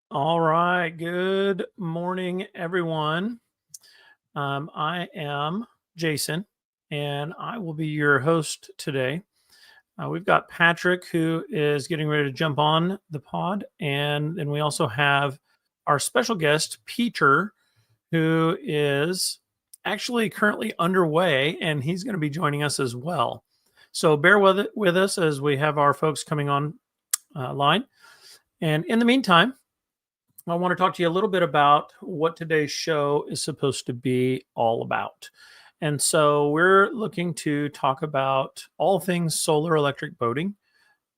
All right. Good morning, everyone. I am Jason, and I will be your host today. We've got Patrick, who is getting ready to jump on the pod, and then we also have our special guest, Pieter, who is actually currently underway, and he's going to be joining us as well. So bear with us as we have our folks coming on line. And in the meantime, I want to talk to you a little bit about what today's show is supposed to be all about. And so we're looking to talk about all things solar electric boating,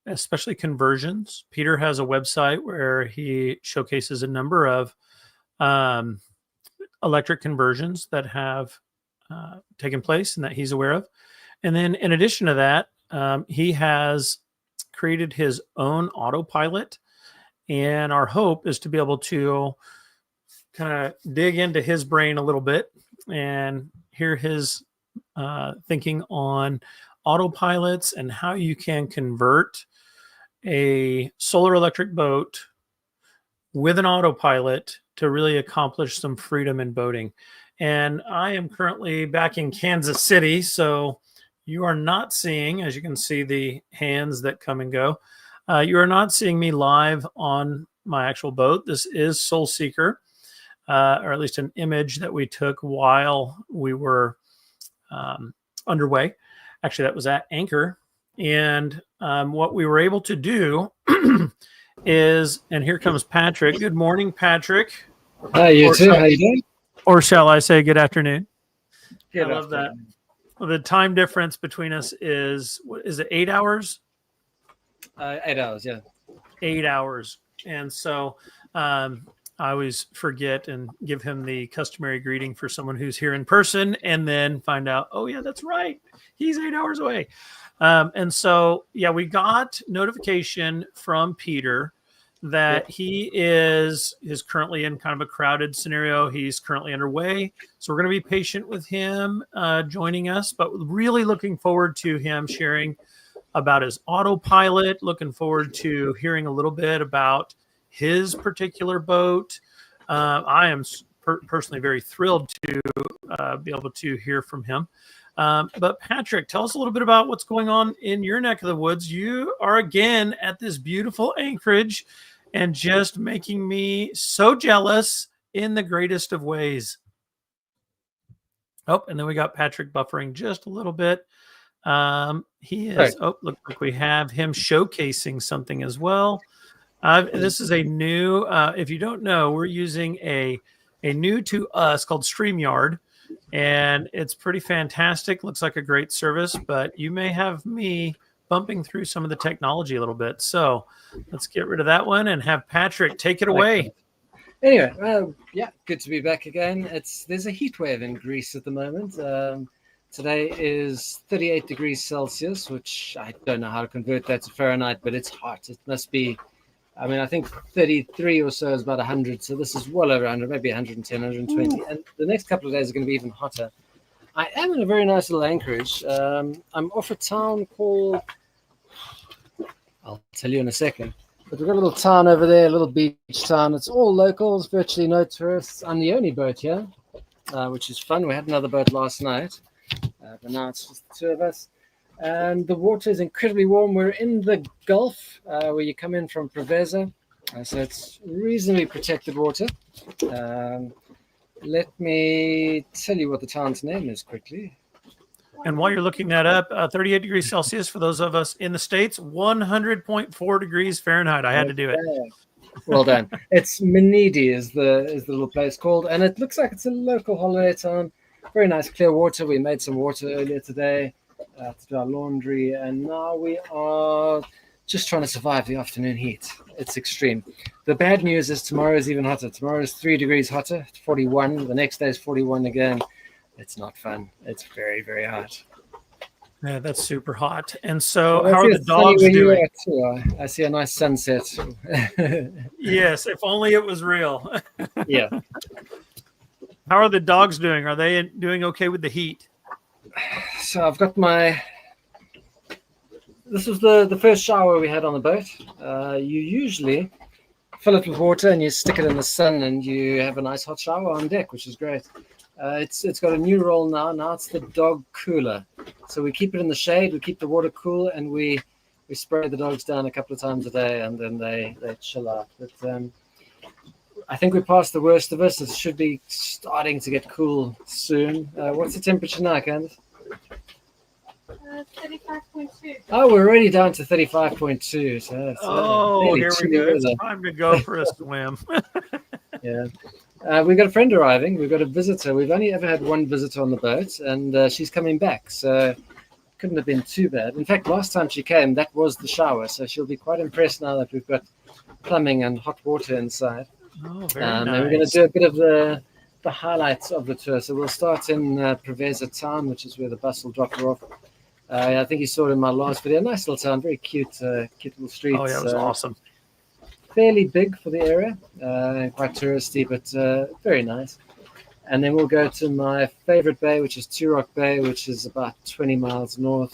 especially conversions. Pieter has a website where he showcases a number of um, electric conversions that have taken place and that he's aware of. And then in addition to that, he has created his own autopilot. And our hope is to be able to kind of dig into his brain a little bit and hear his thinking on autopilots and how you can convert a solar electric boat with an autopilot to really accomplish some freedom in boating. And I am currently back in Kansas City, so you are not seeing, as you can see, the hands that come and go. You are not seeing me live on my actual boat. This is Soul Seeker, or at least an image that we took while we were underway. Actually, that was at anchor. And what we were able to do is, and here comes Patrick. Good morning, Patrick. Hi, you too. How you doing? Or shall I say good afternoon? Good I love that. Well, the time difference between us is, what is it, 8 hours? 8 hours, yeah. 8 hours. And so I always forget and give him the customary greeting for someone who's here in person and then find out, oh, yeah, that's right. He's 8 hours away. And so, yeah, we got notification from Pieter that he is currently in kind of a crowded scenario. He's currently underway. So we're going to be patient with him joining us, but really looking forward to him sharing about his autopilot, looking forward to hearing a little bit about his particular boat. I am personally very thrilled to be able to hear from him. But Patrick, tell us a little bit about what's going on in your neck of the woods. You are again at this beautiful anchorage and just making me so jealous in the greatest of ways. Oh, and then we got Patrick buffering just a little bit. He is, right. Oh, looks like we have him showcasing something as well. This is a new, if you don't know, we're using a new to us called StreamYard, and it's pretty fantastic. Looks like a great service, but you may have me bumping through some of the technology a little bit. So let's get rid of that one and have Patrick take it away. Anyway, yeah, good to be back again. There's a heat wave in Greece at the moment. Today is 38 degrees Celsius, which I don't know how to convert that to Fahrenheit, but it's hot. It must be, I think 33 or so is about 100. So this is well over 100, maybe 110, 120. And the next couple of days are going to be even hotter. I am in a very nice little anchorage. I'm off a town called, I'll tell you in a second. But we've got a little town over there, a little beach town. It's all locals, virtually no tourists. I'm the only boat here, which is fun. We had another boat last night. But now it's just the two of us. And the water is incredibly warm. We're in the Gulf where you come in from Preveza. So it's reasonably protected water. Let me tell you what the town's name is quickly. And while you're looking that up, 38 degrees Celsius for those of us in the States, 100.4 degrees Fahrenheit. I had to do it. Well done. It's Menidi is the little place called. And it looks like it's a local holiday town. Very nice clear water. We made some water earlier today to do our laundry, and now we are just trying to survive the afternoon heat. It's extreme. The bad news is tomorrow is even hotter. Tomorrow is 3 degrees hotter, 41. The next day is 41 again. It's not fun. It's very, very hot. Yeah, that's super hot. And so how are the dogs doing? I see a nice sunset. Yes, if only it was real. Yeah. How are the dogs doing? Are they doing okay with the heat? So I've got this was the first shower we had on the boat. You usually fill it with water and you stick it in the sun, and you have a nice hot shower on deck, which is great. It's got a new role now. Now it's the dog cooler. So we keep it in the shade, we keep the water cool, and we spray the dogs down a couple of times a day, and then they chill out. But I think we're past the worst of us. It should be starting to get cool soon. What's the temperature now, Candice? 35.2. Oh, we're already down to 35.2. So that's, here we go. It's time to go for a swim. Yeah. We've got a friend arriving. We've got a visitor. We've only ever had one visitor on the boat, and she's coming back. So couldn't have been too bad. In fact, last time she came, that was the shower. So she'll be quite impressed now that we've got plumbing and hot water inside. Oh, very nice. And we're going to do a bit of the highlights of the tour. So we'll start in Preveza town, which is where the bus will drop her off. I think you saw it in my last video. Nice little town, very cute, cute little streets. Oh, yeah, it was awesome. Fairly big for the area, quite touristy, but very nice. And then we'll go to my favorite bay, which is Turok Bay, which is about 20 miles north.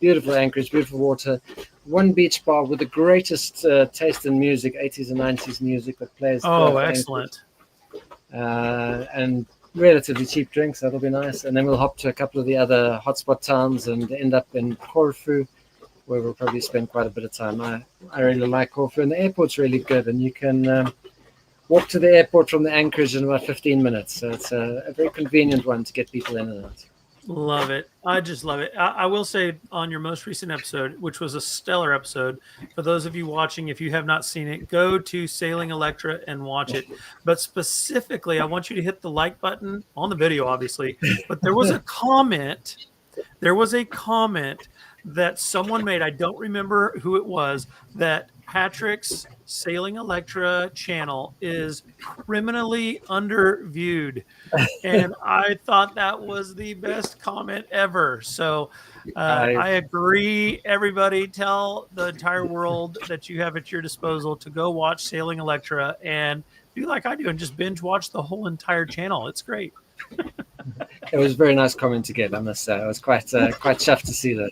Beautiful anchorage, beautiful water. One beach bar with the greatest taste in music, 80s and 90s music that plays. Oh, excellent. And relatively cheap drinks, that'll be nice. And then we'll hop to a couple of the other hotspot towns and end up in Corfu, where we'll probably spend quite a bit of time. I really like Corfu, and the airport's really good, and you can walk to the airport from the anchorage in about 15 minutes. So it's a very convenient one to get people in and out. Love it. I just love it. I will say, on your most recent episode, which was a stellar episode, for those of you watching, if you have not seen it, go to Sailing Electra and watch it. But specifically, I want you to hit the like button on the video, obviously. But there was a comment. That someone made, I don't remember who it was, that Patrick's Sailing Electra channel is criminally underviewed. And I thought that was the best comment ever. So I agree. Everybody, tell the entire world that you have at your disposal to go watch Sailing Electra and do like I do and just binge watch the whole entire channel. It's great. It was a very nice comment to get, I must say. I was quite chuffed to see that.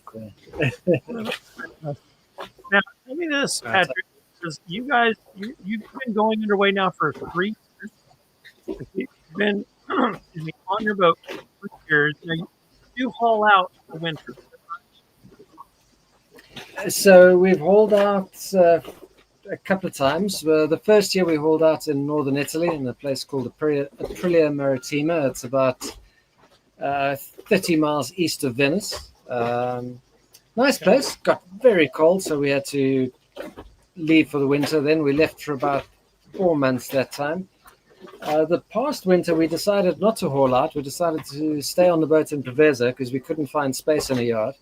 Now, tell me this, Patrick, because you guys, you've been going underway now for 3 years. You've been on your boat for 3 years. Now, you do haul out for winter. So we've hauled out a couple of times. The first year we hauled out in northern Italy in a place called Aprilia Maritima. It's about 30 miles east of Venice. Nice place. Got very cold, so we had to leave for the winter. Then we left for about 4 months that time. The past winter, we decided not to haul out. We decided to stay on the boat in Preveza because we couldn't find space in a yard.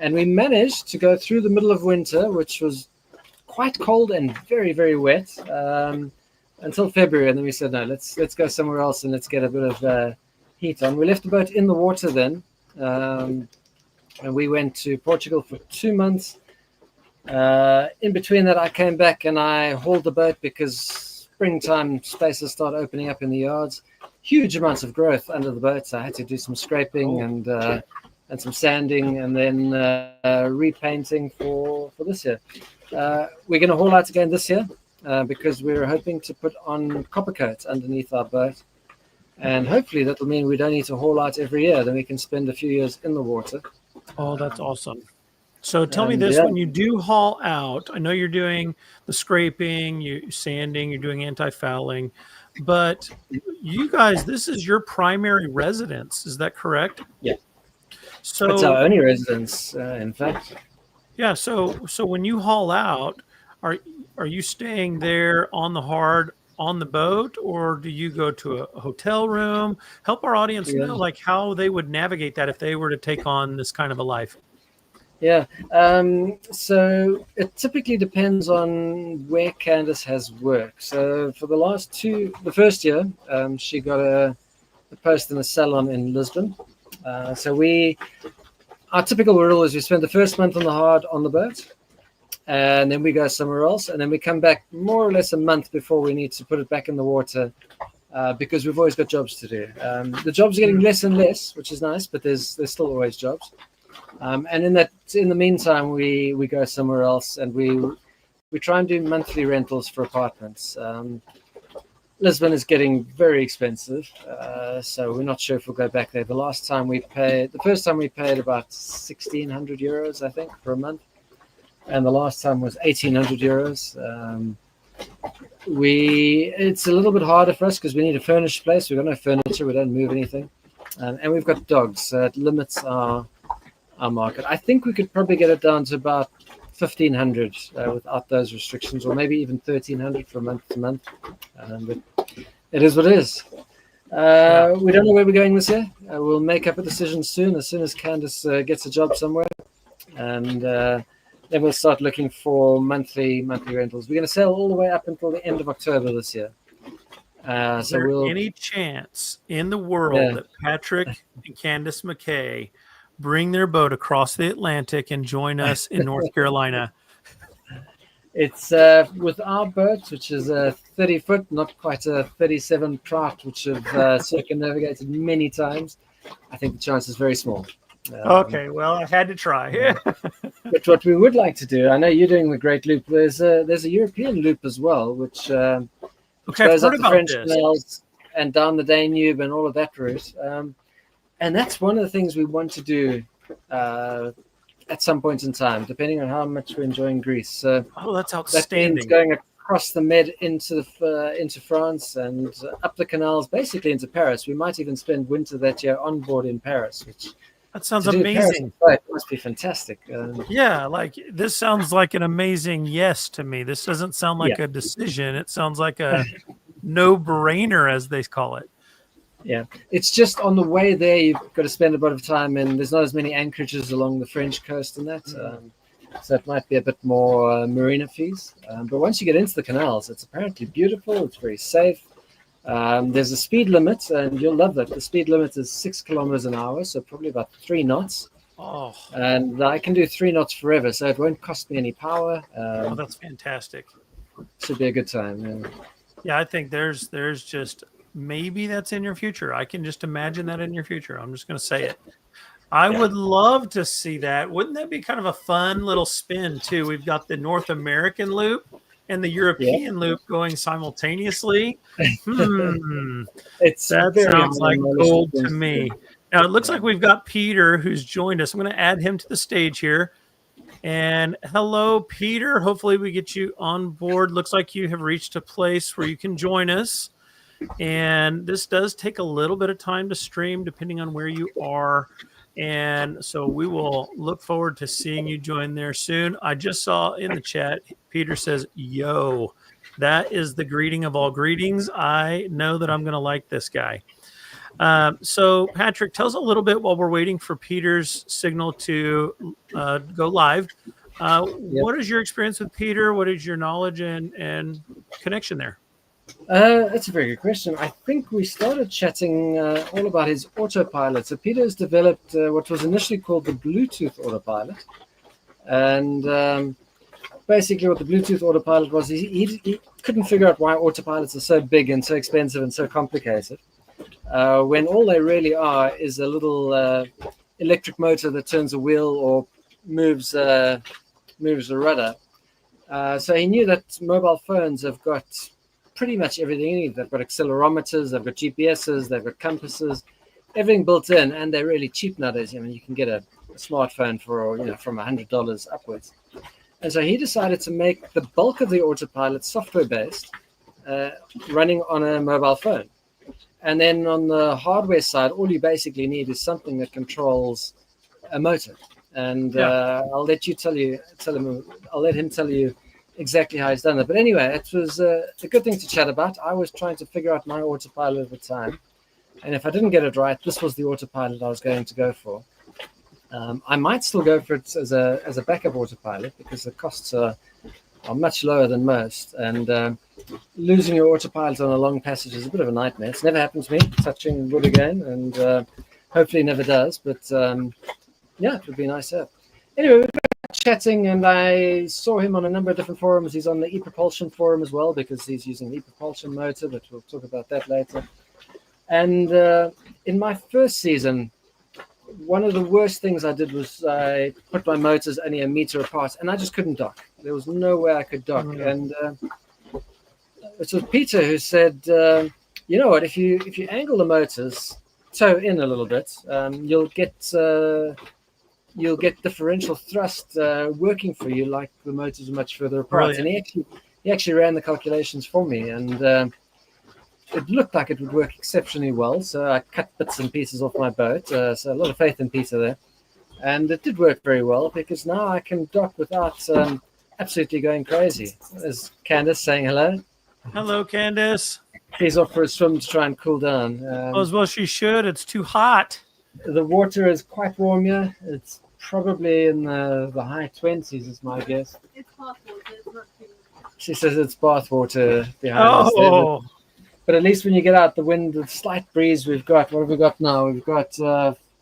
And we managed to go through the middle of winter, which was quite cold and very, very wet, until February. And then we said, no, let's go somewhere else and let's get a bit of heat on. We left the boat in the water then, and we went to Portugal for 2 months. In between that, I came back and I hauled the boat because springtime spaces start opening up in the yards. Huge amounts of growth under the boat. So I had to do some scraping and some sanding, and then repainting for this year. We're going to haul out again this year because we're hoping to put on copper coat underneath our boat. And hopefully that'll mean we don't need to haul out every year. Then we can spend a few years in the water. Oh, that's awesome. So tell me this, when you do haul out, I know you're doing the scraping, you sanding, you're doing anti-fouling, but you guys, this is your primary residence. Is that correct? Yeah. So it's our only residence, in fact. Yeah. So when you haul out, are you staying there on the hard on the boat, or do you go to a hotel room? Help our audience know like how they would navigate that if they were to take on this kind of a life. Yeah. So it typically depends on where Candice has work. So for the first year, she got a post in a salon in Lisbon. Our typical rule is we spend the first month on the hard on the boat, and then we go somewhere else, and then we come back more or less a month before we need to put it back in the water, because we've always got jobs to do. The jobs are getting less and less, which is nice, but there's still always jobs. And in the meantime, we go somewhere else, and we we try and do monthly rentals for apartments. Lisbon is getting very expensive, so we're not sure if we'll go back there. The first time we paid about 1,600 euros, I think, for a month, and the last time was 1,800 euros. It's a little bit harder for us because we need a furnished place. We've got no furniture. We don't move anything, and we've got dogs, so it limits our market. I think we could probably get it down to about 1,500 without those restrictions, or maybe even 1,300 from month to month. But it is what it is. We don't know where we're going this year. We'll make up a decision soon as Candace gets a job somewhere, and then we'll start looking for monthly rentals. We're going to sail all the way up until the end of October this year. Is there any chance in the world that Patrick and Candace McKay bring their boat across the Atlantic and join us in North Carolina? It's with our boat, which is a 30-foot, not quite a 37 trout, which have circumnavigated many times. I think the chance is very small. Okay, well, I had to try. But what we would like to do, I know you're doing the Great Loop. There's a European loop as well, which goes up the French canals and down the Danube and all of that route. And that's one of the things we want to do at some point in time, depending on how much we're enjoying Greece. So that's outstanding. That going across the Med into France and up the canals, basically into Paris. We might even spend winter that year on board in Paris, which that sounds amazing. It must be fantastic. Yeah, like this sounds like an amazing yes to me. This doesn't sound like a decision. It sounds like a no-brainer, as they call it. Yeah, it's just on the way there, you've got to spend a bit of time, and there's not as many anchorages along the French coast and that. So it might be a bit more marina fees. But once you get into the canals, it's apparently beautiful. It's very safe. There's a speed limit, and you'll love that. The speed limit is 6 kilometers an hour, so probably about 3 knots. Oh, and I can do 3 knots forever, so it won't cost me any power. That's fantastic. Should be a good time. Yeah, I think there's just maybe that's in your future. I can just imagine that in your future. I'm just going to say it. I would love to see that. Wouldn't that be kind of a fun little spin too? We've got the North American loop and the European loop going simultaneously. That sounds like gold to me. Now it looks like we've got Pieter who's joined us. I'm going to add him to the stage here. And hello, Pieter. Hopefully we get you on board. Looks like you have reached a place where you can join us. And this does take a little bit of time to stream depending on where you are. And so we will look forward to seeing you join there soon. I just saw in the chat, Pieter says, yo, that is the greeting of all greetings. I know that I'm going to like this guy. So Patrick, tell us a little bit while we're waiting for Pieter's signal to go live. What is your experience with Pieter? What is your knowledge and connection there? That's a very good question. I think we started chatting all about his autopilot. So Pieter has developed what was initially called the Bluetooth autopilot. And basically what the Bluetooth autopilot was, he couldn't figure out why autopilots are so big and so expensive and so complicated. When all they really are is a little electric motor that turns a wheel or moves the rudder. So he knew that mobile phones have got pretty much everything you need. They've got accelerometers, they've got GPSs, they've got compasses, everything built in, and they're really cheap nowadays. I mean, you can get a smartphone for from $100 upwards. And so he decided to make the bulk of the autopilot software-based, running on a mobile phone. And then on the hardware side, all you basically need is something that controls a motor. And I'll let him tell you exactly how he's done it. But anyway, it was a good thing to chat about. I was trying to figure out my autopilot at the time. And if I didn't get it right, this was the autopilot I was going to go for. I might still go for it as a backup autopilot because the costs are much lower than most. And losing your autopilot on a long passage is a bit of a nightmare. It's never happened to me, touching wood again, and hopefully never does. But it would be nice. Anyway, we were chatting, and I saw him on a number of different forums. He's on the e-propulsion forum as well because he's using the e-propulsion motor, but we'll talk about that later. And in my first season, one of the worst things I did was I put my motors only a meter apart, and I just couldn't dock. There was no way I could dock. Mm. And it was Pieter who said, you know what, if you angle the motors, toe in a little bit, you'll get differential thrust working for you like the motors are much further apart. Brilliant. And he actually ran the calculations for me, and it looked like it would work exceptionally well. So I cut bits and pieces off my boat. So a lot of faith in Pieter there. And it did work very well because now I can dock without absolutely going crazy. There's Candace saying hello. Hello, Candace. She's off for a swim to try and cool down. As well she should. It's too hot. The water is quite warm here. It's probably in the high 20s is my guess. It's bath water. It's not too. She says it's bath water behind us there, Oh, but at least when you get out the wind, the slight breeze we've got, what have we got now? We've got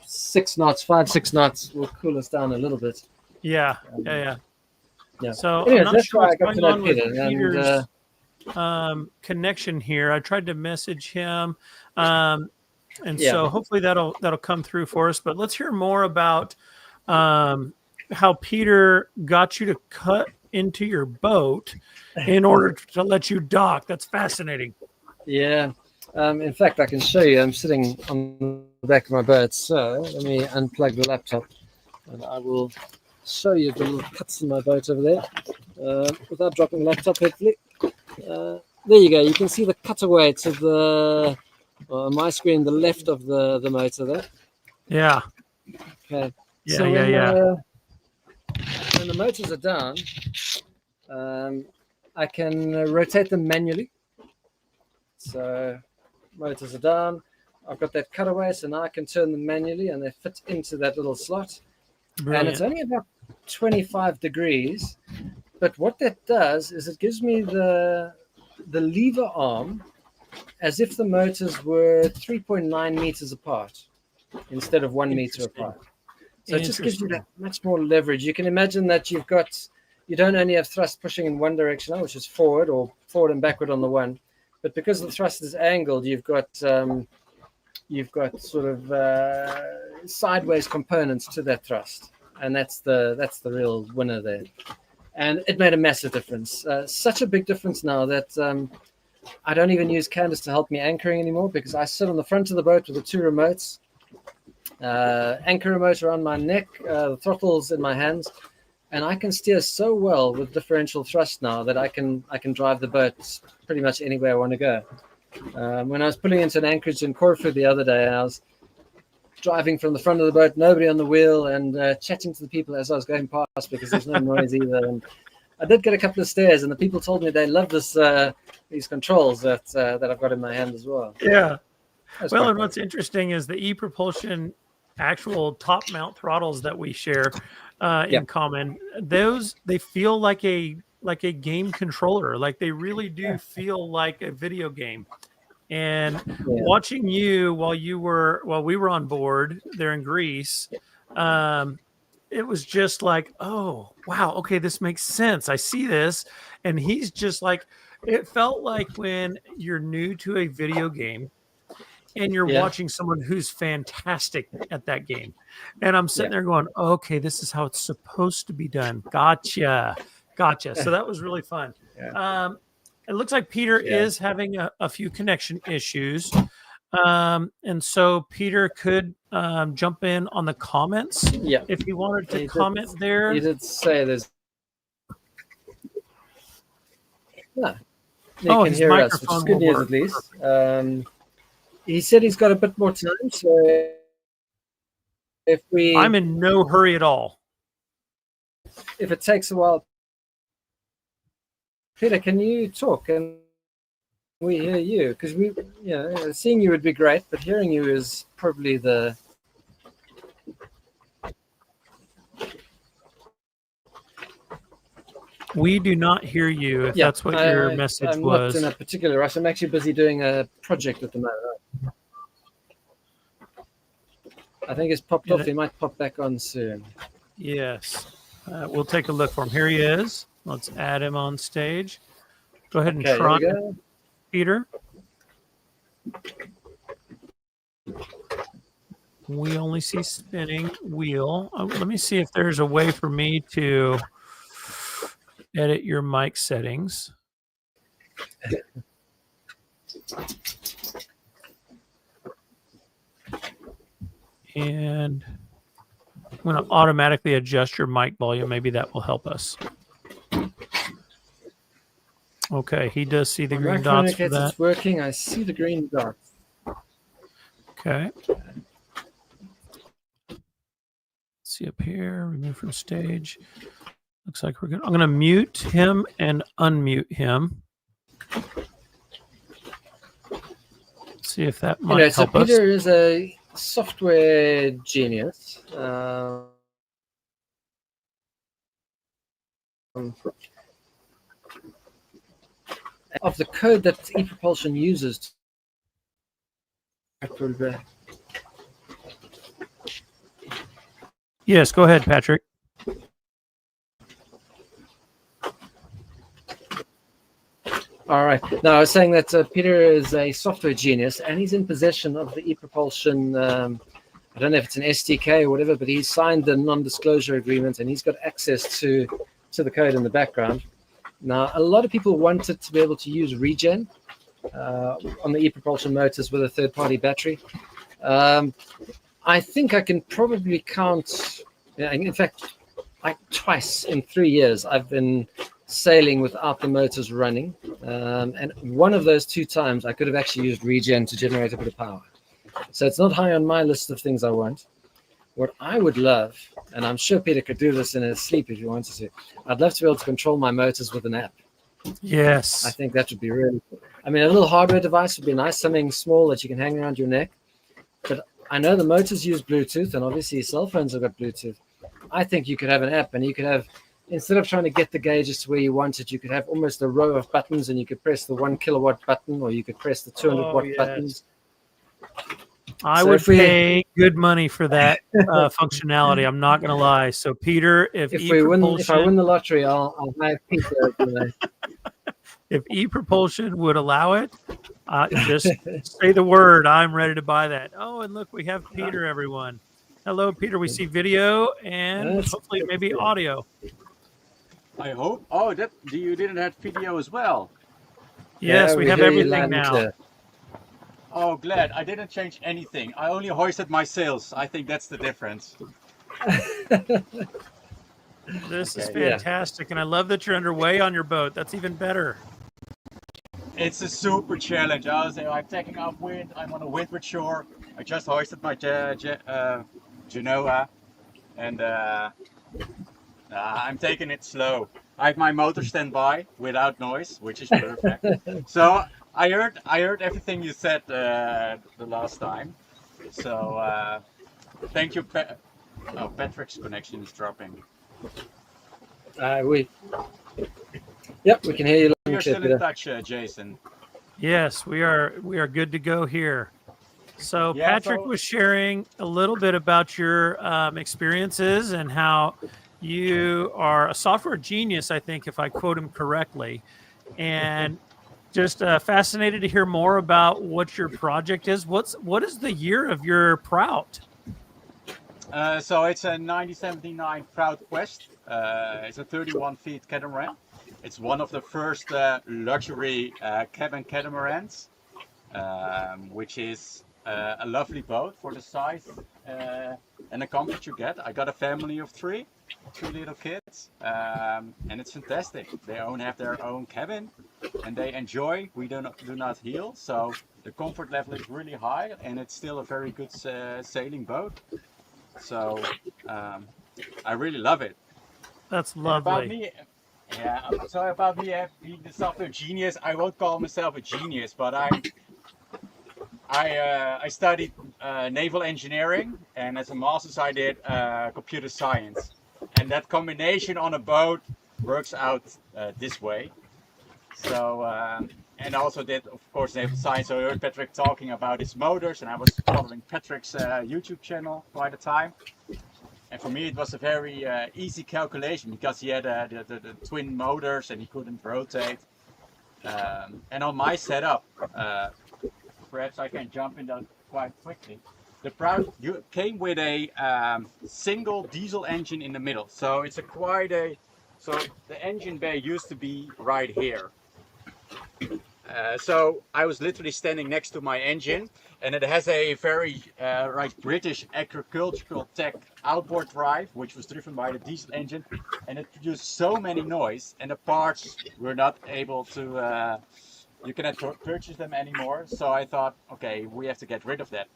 6 knots, 5-6 knots will cool us down a little bit. yeah. Yeah. So Anyways, I'm not that's sure why I what's got to going on know with Pieter. Peter's connection here. I tried to message him, and Yeah. so hopefully that'll come through for us. But let's hear more about how Pieter got you to cut into your boat in order to let you dock. That's fascinating. Yeah. In fact, I can show you. I'm sitting on the back of my boat. So let me unplug the laptop and I will show you the little cuts in my boat over there without dropping the laptop, hopefully. There you go. You can see the cutaway to the my screen, the left of the motor there. Yeah. Okay. Yeah, So yeah. when the motors are down, I can rotate them manually. So motors are down. I've got that cutaway, so now I can turn them manually, and they fit into that little slot. Brilliant. And it's only about 25 degrees. But what that does is it gives me the lever arm as if the motors were 3.9 meters apart instead of 1 meter apart. So it just gives you that much more leverage. You can imagine that you don't only have thrust pushing in one direction, which is forward and backward on the one, but because the thrust is angled, you've got sort of sideways components to that thrust, and that's the real winner there. And it made a massive difference. Such a big difference now that I don't even use Candace to help me anchoring anymore because I sit on the front of the boat with the 2 remotes. Anchor remote around my neck, the throttle's in my hands, and I can steer so well with differential thrust now that I can drive the boat pretty much anywhere I want to go. When I was pulling into an anchorage in Corfu the other day, I was driving from the front of the boat, nobody on the wheel, and chatting to the people as I was going past because there's no noise either. And I did get a couple of stares, and the people told me they love these controls that I've got in my hand as well. Yeah. That's Well, quite and cool. what's interesting is the e-propulsion actual top mount throttles that we share in common. Those they feel like a game controller. Like they really do feel like a video game. And watching you while we were on board there in Greece, it was just like, oh wow, okay, this makes sense. I see this, and he's just like, it felt like when you're new to a video game and you're watching someone who's fantastic at that game. And I'm sitting there going, okay, this is how it's supposed to be done. Gotcha. So that was really fun. It looks like Pieter is having a few connection issues. And so Pieter could jump in on the comments if he wanted to comment there. He did say there's... Yeah. He can his hear us, which microphone is good will news work. at least. He said he's got a bit more time, so if I'm in no hurry at all. If it takes a while, Pieter, can you talk and we hear you? Because seeing you would be great, but hearing you is probably the... We do not hear you, if that's what your message I'm was. not in a particular rush. I'm actually busy doing a project at the moment. I think it's popped off. He might pop back on soon. Yes. We'll take a look for him. Here he is. Let's add him on stage. Go ahead and try it, Pieter. We only see spinning wheel. Let me see if there's a way for me to edit your mic settings. And I'm going to automatically adjust your mic volume. Maybe that will help us. Okay, he does see the My green microphone dots for indicates that. it's working. I see the green dots. Okay. See up here, remove from stage. Looks like we're good. I'm going to mute him and unmute him. See if that might So help us. Pieter is a software genius. Of the code that ePropulsion uses. Yes, go ahead, Patrick. All right. No, I was saying that Pieter is a software genius, and he's in possession of the ePropulsion. I don't know if it's an SDK or whatever, but he's signed the non-disclosure agreement, and he's got access to the code in the background. Now, a lot of people wanted to be able to use regen on the ePropulsion motors with a third-party battery. I think I can probably count. In fact, like twice in 3 years, I've been sailing without the motors running, and one of those 2 times I could have actually used regen to generate a bit of power. So it's not high on my list of things I want. What I would love, and I'm sure Pieter could do this in his sleep if he wanted to, I'd love to be able to control my motors with an app. Yes. I think that would be really cool. I mean, a little hardware device would be nice, something small that you can hang around your neck. But I know the motors use Bluetooth, and obviously cell phones have got Bluetooth. I think you could have an app, and you could have, instead of trying to get the gauges to where you want it, you could have almost a row of buttons, and you could press the 1 kilowatt button, or you could press the 200 watt buttons. I would pay good money for that functionality. I'm not going to lie. So, Pieter, if I win the lottery, I'll hire Pieter. If ePropulsion would allow it, just say the word. I'm ready to buy that. Oh, and look, we have Pieter, everyone. Hello, Pieter. We see video and hopefully maybe audio. I hope. Oh, you didn't have video as well. Yes, we have everything now. Oh, glad. I didn't change anything. I only hoisted my sails. I think that's the difference. This is fantastic, and I love that you're underway on your boat. That's even better. It's a super challenge. I'm taking up wind. I'm on a windward shore. I just hoisted my Genoa, and I'm taking it slow. I have my motor standby without noise, which is perfect. So I heard everything you said the last time. So thank you. Patrick's connection is dropping. We can hear you. You're still in touch, Jason. Yes, we are good to go here. So Patrick was sharing a little bit about your experiences and how you are a software genius, I think, if I quote him correctly, and just fascinated to hear more about what your project is. What is the year of your Prout? So it's a 1979 Prout Quest. It's a 31 feet catamaran. It's one of the first luxury cabin catamarans, which is a lovely boat for the size and the comfort you get. I got a family of 3 little kids, and it's fantastic. They have their own cabin, and they enjoy. We do not heel, so the comfort level is really high, and it's still a very good sailing boat. So I really love it. That's lovely. About me being the software genius, I won't call myself a genius, but I studied naval engineering, and as a master's I did computer science, and that combination on a boat works out this way. So and I also did, of course, naval science. So I heard Patrick talking about his motors, and I was following Patrick's YouTube channel quite a time. And for me, it was a very easy calculation because he had the twin motors and he couldn't rotate. And on my setup, perhaps I can jump in that quite quickly. The Prout came with a single diesel engine in the middle, so it's quite a So the engine bay used to be right here. So I was literally standing next to my engine, and it has a very British agricultural tech outboard drive, which was driven by the diesel engine, and it produced so many noise, and the parts were not able to. You cannot purchase them anymore. So I thought, okay, we have to get rid of that.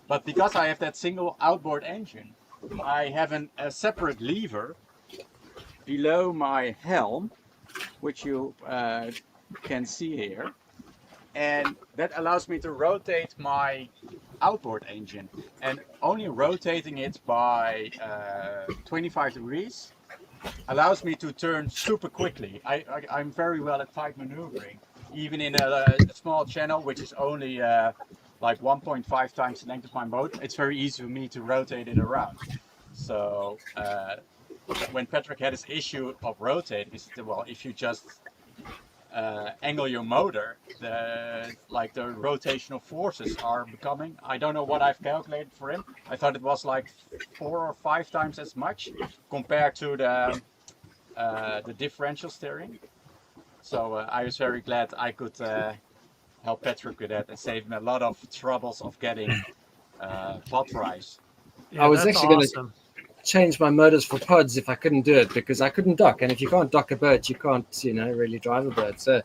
But because I have that single outboard engine, I have a separate lever below my helm, which you can see here, and that allows me to rotate my outboard engine, and only rotating it by 25 degrees allows me to turn super quickly. I'm very well at tight maneuvering, even in a small channel, which is only like 1.5 times the length of my boat. It's very easy for me to rotate it around. So when Patrick had this issue of rotating, he said, well, if you just angle your motor, the rotational forces are becoming, I don't know what I've calculated for him. I thought it was like 4 or 5 times as much compared to the differential steering. So I was very glad I could help Patrick with that and save him a lot of troubles of getting pod rise. Yeah, I was that's actually awesome. going to change my motors for pods if I couldn't do it, because I couldn't dock, and if you can't dock a boat, you can't, really drive a boat. So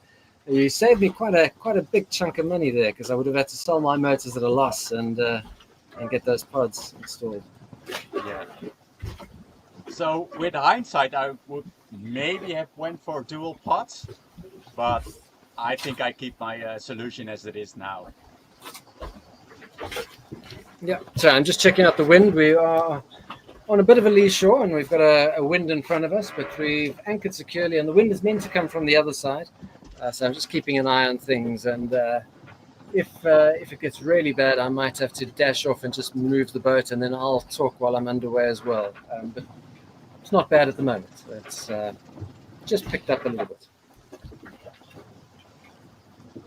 you saved me quite a big chunk of money there, because I would have had to sell my motors at a loss and get those pods installed. Yeah. So with hindsight, I would maybe have went for dual pods, but I think I keep my solution as it is now. Yeah. So I'm just checking out the wind. We are on a bit of a lee shore, and we've got a wind in front of us, but we've anchored securely, and the wind is meant to come from the other side. So I'm just keeping an eye on things, and if it gets really bad, I might have to dash off and just move the boat, and then I'll talk while I'm underway as well. But it's not bad at the moment. It's just picked up a little bit.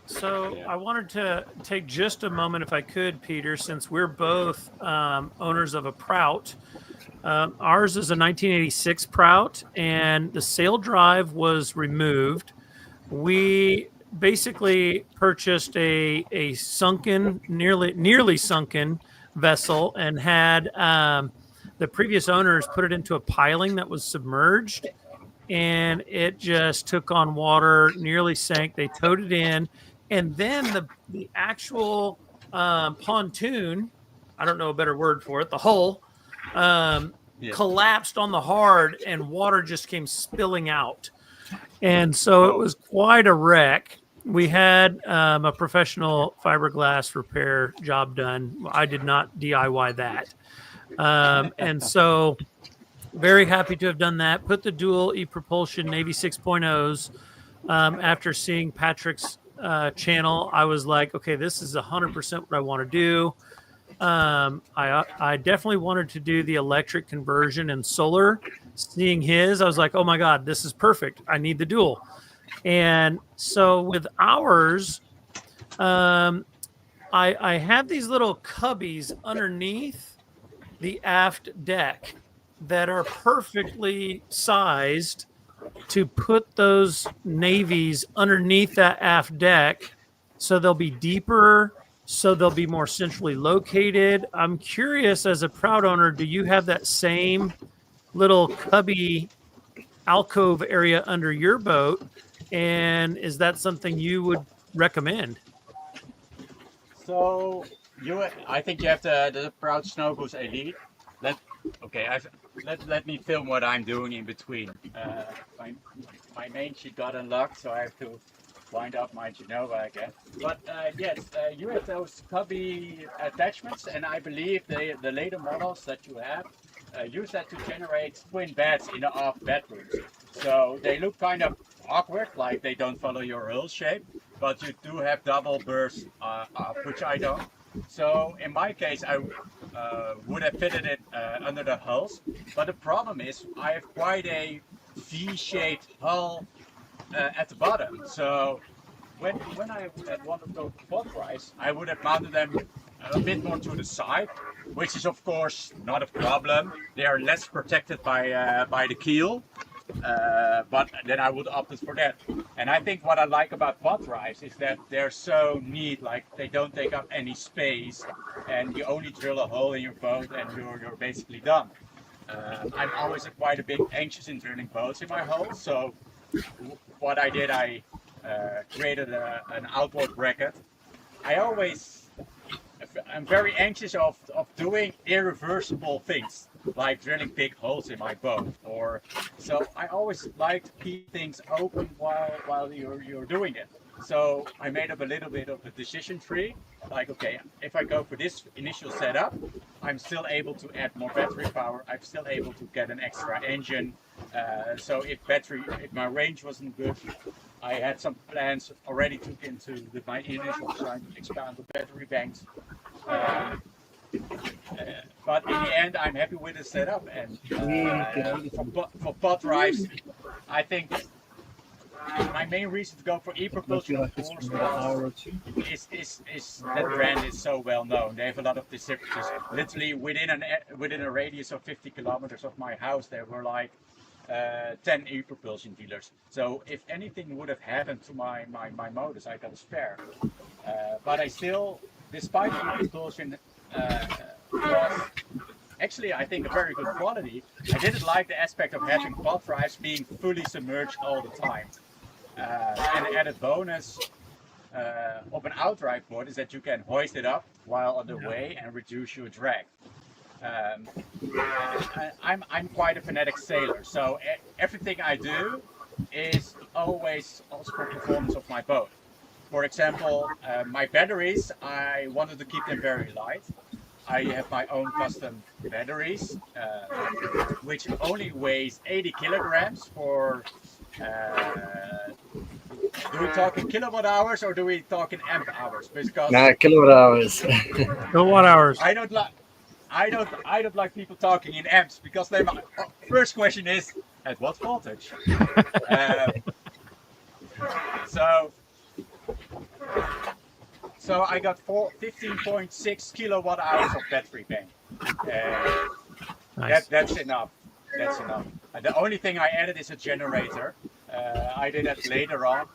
So I wanted to take just a moment, if I could, Peter, since we're both owners of a Prout. Ours is a 1986 Prout, and the sail drive was removed. We basically purchased a sunken, nearly sunken vessel, and had the previous owners put it into a piling that was submerged, and it just took on water, nearly sank. They towed it in, and then the actual pontoon, I don't know a better word for it, the hull, collapsed on the hard, and water just came spilling out. And so it was quite a wreck. We had a professional fiberglass repair job done. I did not DIY that. And so very happy to have done that. Put the dual e-propulsion Navy 6.0s. After seeing Patrick's channel, I was like, okay, this is 100% what I want to do. I definitely wanted to do the electric conversion and solar. Seeing his, I was like, oh my God, this is perfect. I need the dual. And so with ours, I have these little cubbies underneath the aft deck that are perfectly sized to put those navies underneath that aft deck, so they'll be deeper, so they'll be more centrally located. I'm curious, as a Prout owner, do you have that same little cubby alcove area under your boat? And is that something you would recommend? So I think you have the Prout Snow Goose Elite. Let me film what I'm doing in between. My main sheet got unlocked, so I have to wind up my Genova again. But yes, you have those cubby attachments, and I believe the later models that you have use that to generate twin beds in the aft bedrooms. So they look kind of awkward, like they don't follow your hull shape, but you do have double berths up, which I don't. So in my case, I would have fitted it under the hulls, but the problem is I have quite a V-shaped hull at the bottom. So when I had wanted to go to pod rise, I would have mounted them a bit more to the side, which is of course not a problem. They are less protected by the keel, but then I would opt for that. And I think what I like about pod drives is that they're so neat, like they don't take up any space, and you only drill a hole in your boat and you're basically done. I'm always quite a bit anxious in drilling boats in my hull, so what I did, I created an outboard bracket. I'm very anxious of doing irreversible things, like drilling big holes in my boat, or so I always like to keep things open while you're doing it. So I made up a little bit of a decision tree, like okay, if I go for this initial setup, I'm still able to add more battery power. I'm still able to get an extra engine. So if my range wasn't good, I had some plans already took into my initial design to expand the battery banks. But in the end, I'm happy with the setup. And for pod drives, I think my main reason to go for e-propulsion is that brand is so well known. They have a lot of distributors. Literally within a radius of 50 kilometers of my house, there were like 10 e-propulsion dealers. So if anything would have happened to my motors, I got a spare. But I still, despite e-propulsion was actually, I think, a very good quality, I didn't like the aspect of having pod drives being fully submerged all the time. And the added bonus of an outdrive board is that you can hoist it up while on the way and reduce your drag. I'm quite a fanatic sailor, so everything I do is always also for performance of my boat. For example, my batteries, I wanted to keep them very light. I have my own custom batteries, which only weighs 80 kilograms for. Do we talk in kilowatt hours or do we talk in amp hours? Because kilowatt hours. Kilowatt hours. I don't like people talking in amps because they might. First question is at what voltage? So I got 15.6 kilowatt hours of battery bank. Nice. That's enough. That's enough. The only thing I added is a generator. I did that later on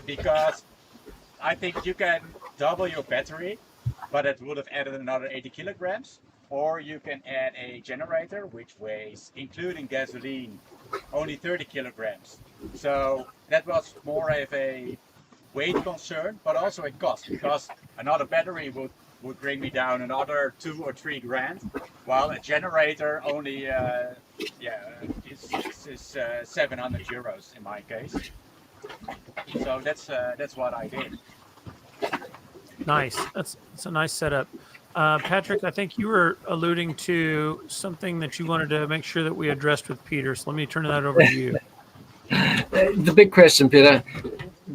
because I think you can double your battery, but it would have added another 80 kilograms. Or you can add a generator which weighs, including gasoline, only 30 kilograms. So that was more of a weight concern, but also a cost, because another battery would bring me down another 2 or 3 grand, while a generator only is 700 euros in my case. So that's what I did. Nice. That's a nice setup. Patrick, I think you were alluding to something that you wanted to make sure that we addressed with Pieter. So let me turn that over to you. The big question, Pieter,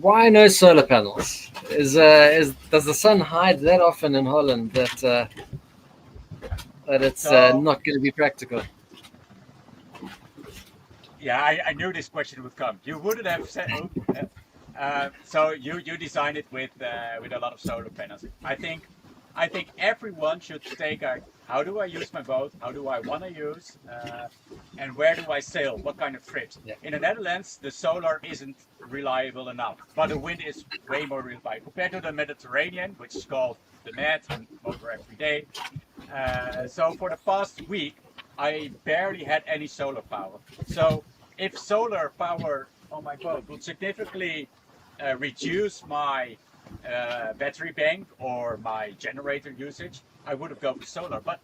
why no solar panels? Does the sun hide that often in Holland that it's not going to be practical? Yeah, I knew this question would come. You wouldn't have said. So you designed it with a lot of solar panels. I think everyone should take how do I use my boat? How do I want to use? And where do I sail? What kind of trips? Yeah. In the Netherlands, the solar isn't reliable enough, but the wind is way more reliable compared to the Mediterranean, which is called the Med and motor every day. So for the past week, I barely had any solar power. So if solar power on my boat would significantly reduce my battery bank or my generator usage, I would have gone for solar. But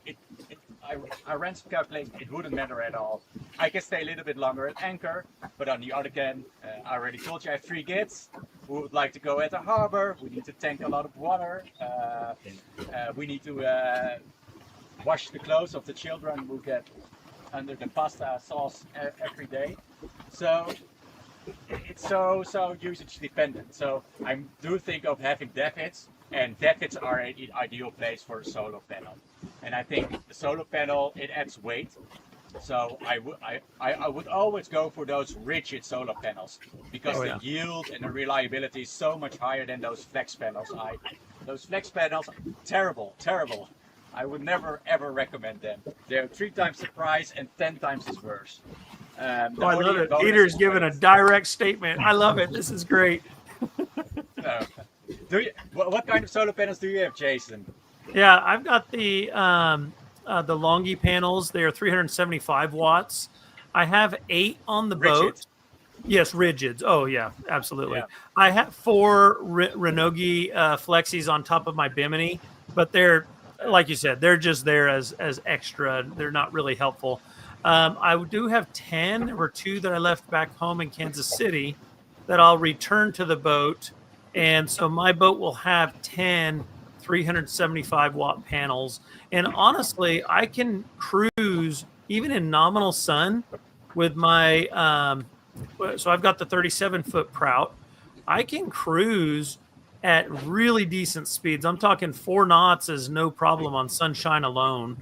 I ran some calculations, it wouldn't matter at all. I can stay a little bit longer at anchor, but on the other hand, I already told you I have 3 kids who would like to go at the harbor. We need to tank a lot of water. We need to wash the clothes of the children who get under the pasta sauce every day. So it's so usage dependent. So I do think of having davits, and davits are an ideal place for a solar panel. And I think the solar panel, it adds weight. So I would always go for those rigid solar panels because the yield and the reliability is so much higher than those flex panels. Those flex panels, terrible. I would never ever recommend them. They're 3 times the price and 10 times as worse. I love it. Peter's given a direct statement. I love it. This is great. What kind of solar panels do you have, Jason? Yeah, I've got the Longi panels. They are 375 watts. I have 8 on the boat. Yes, rigids. Oh yeah, absolutely. Yeah. I have 4 Renogi Flexis on top of my Bimini, but they're, like you said, they're just there as extra. They're not really helpful. I do have 10. There were 2 that I left back home in Kansas City that I'll return to the boat, and so my boat will have 10 375 watt panels. And honestly, I can cruise even in nominal sun with my. So I've got the 37-foot Prout. I can cruise at really decent speeds. I'm talking 4 knots is no problem on sunshine alone.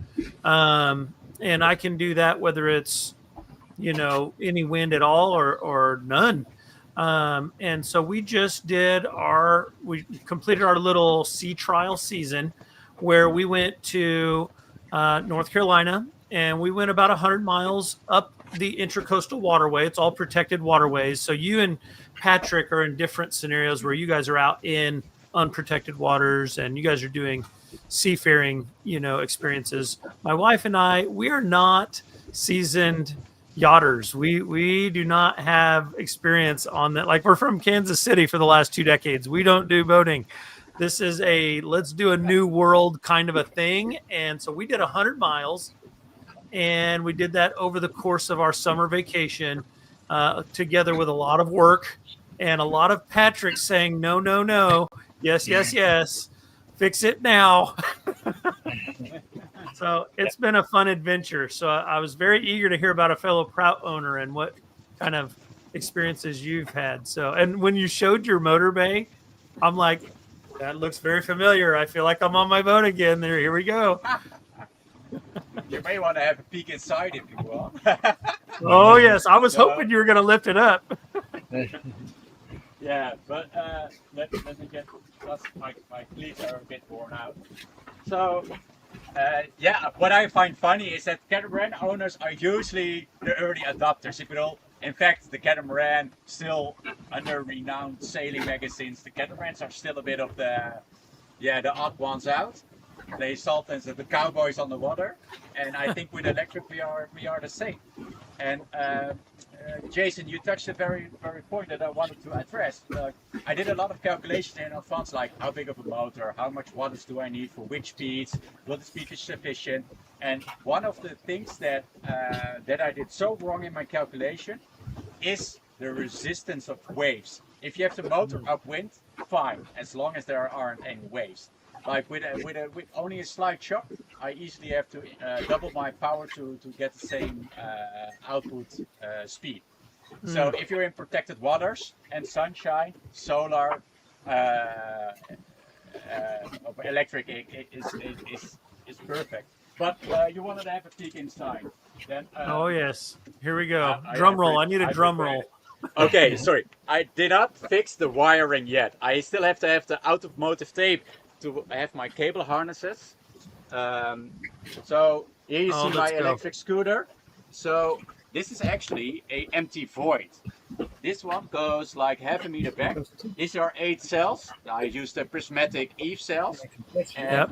And I can do that whether it's, any wind at all or none. And so we just we completed our little sea trial season where we went to North Carolina, and we went about 100 miles up the Intracoastal Waterway. It's all protected waterways. So you and Patrick are in different scenarios where you guys are out in unprotected waters and you guys are doing seafaring, experiences. My wife and we are not seasoned yachters. We do not have experience on that. Like, we're from Kansas City for the last 2 decades. We don't do boating. This is let's do a new world kind of a thing. And so we did 100 miles. And we did that over the course of our summer vacation, together with a lot of work and a lot of Patrick saying, no, no, no, yes, yes, yes, fix it now. So it's been a fun adventure. So I was very eager to hear about a fellow Prout owner and what kind of experiences you've had. So, and when you showed your motor bay, I'm like, that looks very familiar. I feel like I'm on my boat again. Here we go. You may want to have a peek inside if you want. Oh yes, I was hoping you were going to lift it up. Yeah, but let me get, plus my cleats are a bit worn out. So what I find funny is that catamaran owners are usually the early adopters. In fact, the catamaran still under renowned sailing magazines. The catamarans are still a bit of the odd ones out. They sultans, the cowboys on the water, and I think with electric we are the same. And Jason, you touched a very point that I wanted to address. I did a lot of calculations in advance, like how big of a motor, how much wattage do I need for which speeds, what speed is sufficient. And one of the things that I did so wrong in my calculation is the resistance of waves. If you have the motor upwind, fine, as long as there aren't any waves. Like with only a slight shock, I easily have to double my power to get the same output speed. So if you're in protected waters and sunshine, solar, electric is perfect. But you wanted to have a peek inside. Then. Oh yes, here we go. Drum roll. I need a drum roll. Okay, sorry. I did not fix the wiring yet. I still have to have the automotive tape to have my cable harnesses. So here you see my electric scooter. So this is actually a empty void. This one goes like half a meter back. These are 8 cells. I used the prismatic Eve cells. And,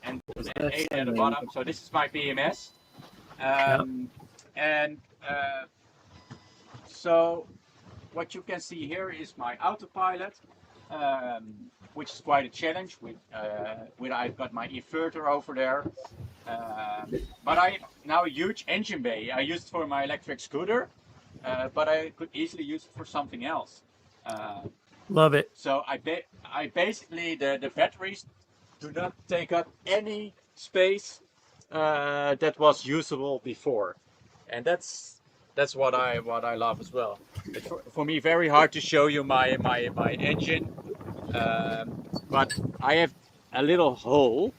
and 8 at the bottom. So this is my BMS. So what you can see here is my autopilot. Which is quite a challenge. I've got my inverter over there, but I now a huge engine bay. I use it for my electric scooter, but I could easily use it for something else. Love it. So I basically the batteries do not take up any space that was usable before, and that's what I love as well. It's for me very hard to show you my engine. But I have a little hole.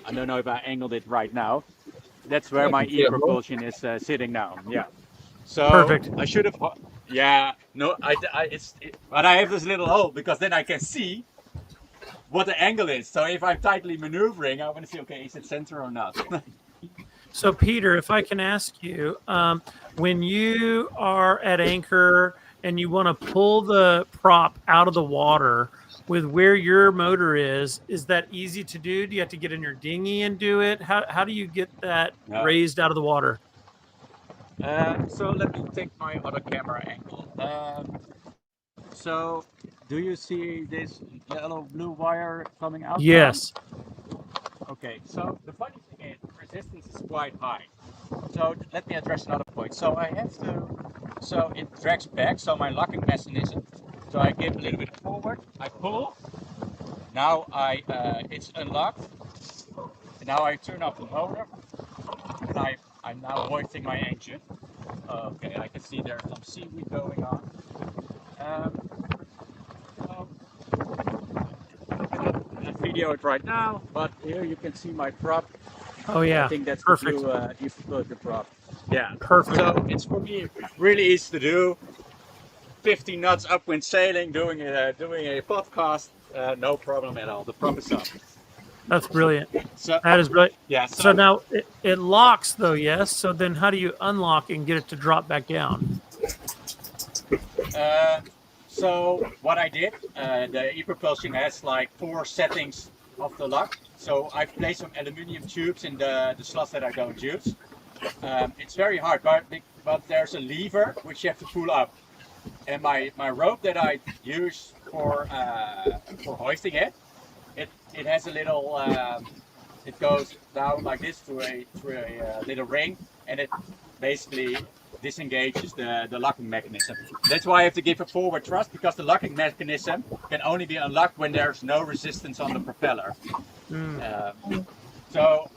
I don't know if I angled it right now. That's where my e-propulsion is sitting now. Yeah. So perfect. I should have. Yeah. No. But I have this little hole because then I can see what the angle is. So if I'm tightly maneuvering, I want to see, okay, is it center or not? So, Peter, if I can ask you, when you are at anchor and you want to pull the prop out of the water with where your motor is that easy to do? Do you have to get in your dinghy and do it? How do you get that No. raised out of the water? So let me take my other camera angle. So do you see this yellow blue wire coming out? Yes. Okay, so the funny thing is resistance is quite high. So let me address another point. So I have to, so it drags back, so my locking mechanism. So I give a little bit forward, I pull. Now it's unlocked. Now I turn off the motor. And I'm now hoisting my engine. Okay, I can see there's some seaweed going on. So I video it right now, but here you can see my prop. Oh yeah. I think that's perfect. the prop. Yeah. Perfect. So it's for me really easy to do. 50 knots upwind sailing, doing a podcast, no problem at all. The prop is up. That's brilliant. So That is brilliant. yeah. So now it locks though, yes. So then how do you unlock and get it to drop back down? So what I did, the e-propulsion has like 4 settings of the lock. So I've placed some aluminum tubes in the slots that I don't use. It's very hard, but there's a lever which you have to pull up. And my rope that I use for hoisting it has a little, it goes down like this through a little ring, and it basically disengages the locking mechanism. That's why I have to give a forward thrust, because the locking mechanism can only be unlocked when there's no resistance on the propeller. So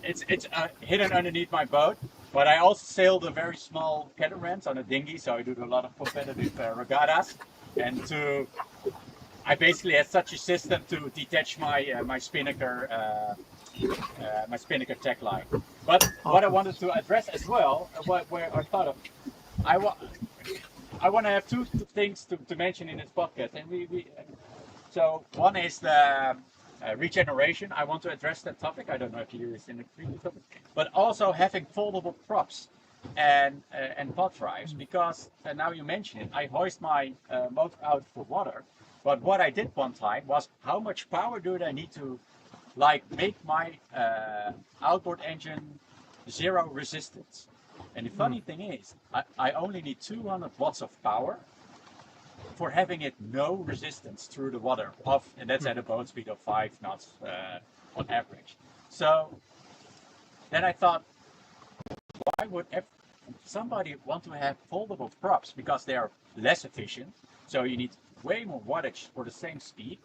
it's hidden underneath my boat. But I also sailed a very small catamarans on a dinghy, so I do a lot of competitive regattas. And I basically had such a system to detach my spinnaker tech line. But what I wanted to address as well, where I thought of, I want to have 2 things to mention in this podcast, and so one is the regeneration. I want to address that topic. I don't know if you use it in the previous topic, but also having foldable props and pod drives, because now you mention it, I hoist my motor out for water. But what I did one time was, how much power do I need to make my outboard engine 0 resistance? And the funny thing is, I only need 200 watts of power for having it no resistance through the water, and that's at a boat speed of 5 knots on average. So then I thought, why would somebody want to have foldable props? Because they are less efficient, so you need way more wattage for the same speed,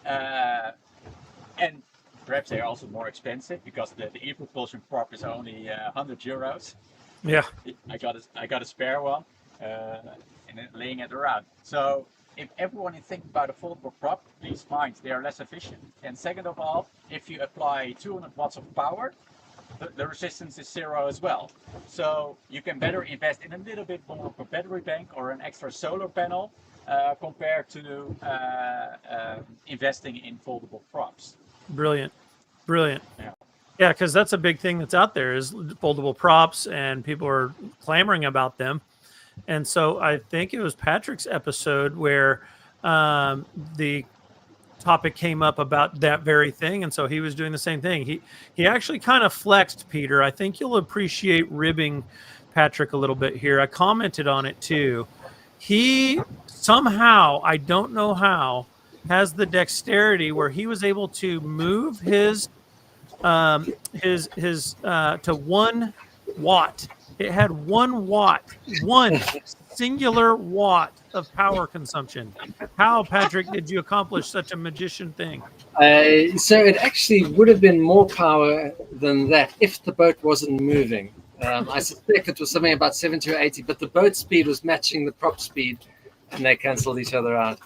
and perhaps they are also more expensive, because the e-propulsion prop is only 100 euros. Yeah. I got a spare one, and laying it around. So if everyone is thinking about a foldable prop, please mind they are less efficient. And second of all, if you apply 200 watts of power, the resistance is 0 as well. So you can better invest in a little bit more of a battery bank or an extra solar panel compared to investing in foldable props. Brilliant. Yeah. Yeah, because that's a big thing that's out there is foldable props, and people are clamoring about them. And so I think it was Patrick's episode where the topic came up about that very thing, and so he was doing the same thing. He actually kind of flexed, Peter. I think you'll appreciate ribbing Patrick a little bit here. I commented on it too. He somehow, I don't know how, has the dexterity where he was able to move his to 1 watt. It had 1 watt, 1 singular watt of power consumption. How, Patrick, did you accomplish such a magician thing? So it actually would have been more power than that if the boat wasn't moving. I suspect it was something about 70 or 80, but the boat speed was matching the prop speed, and they cancelled each other out.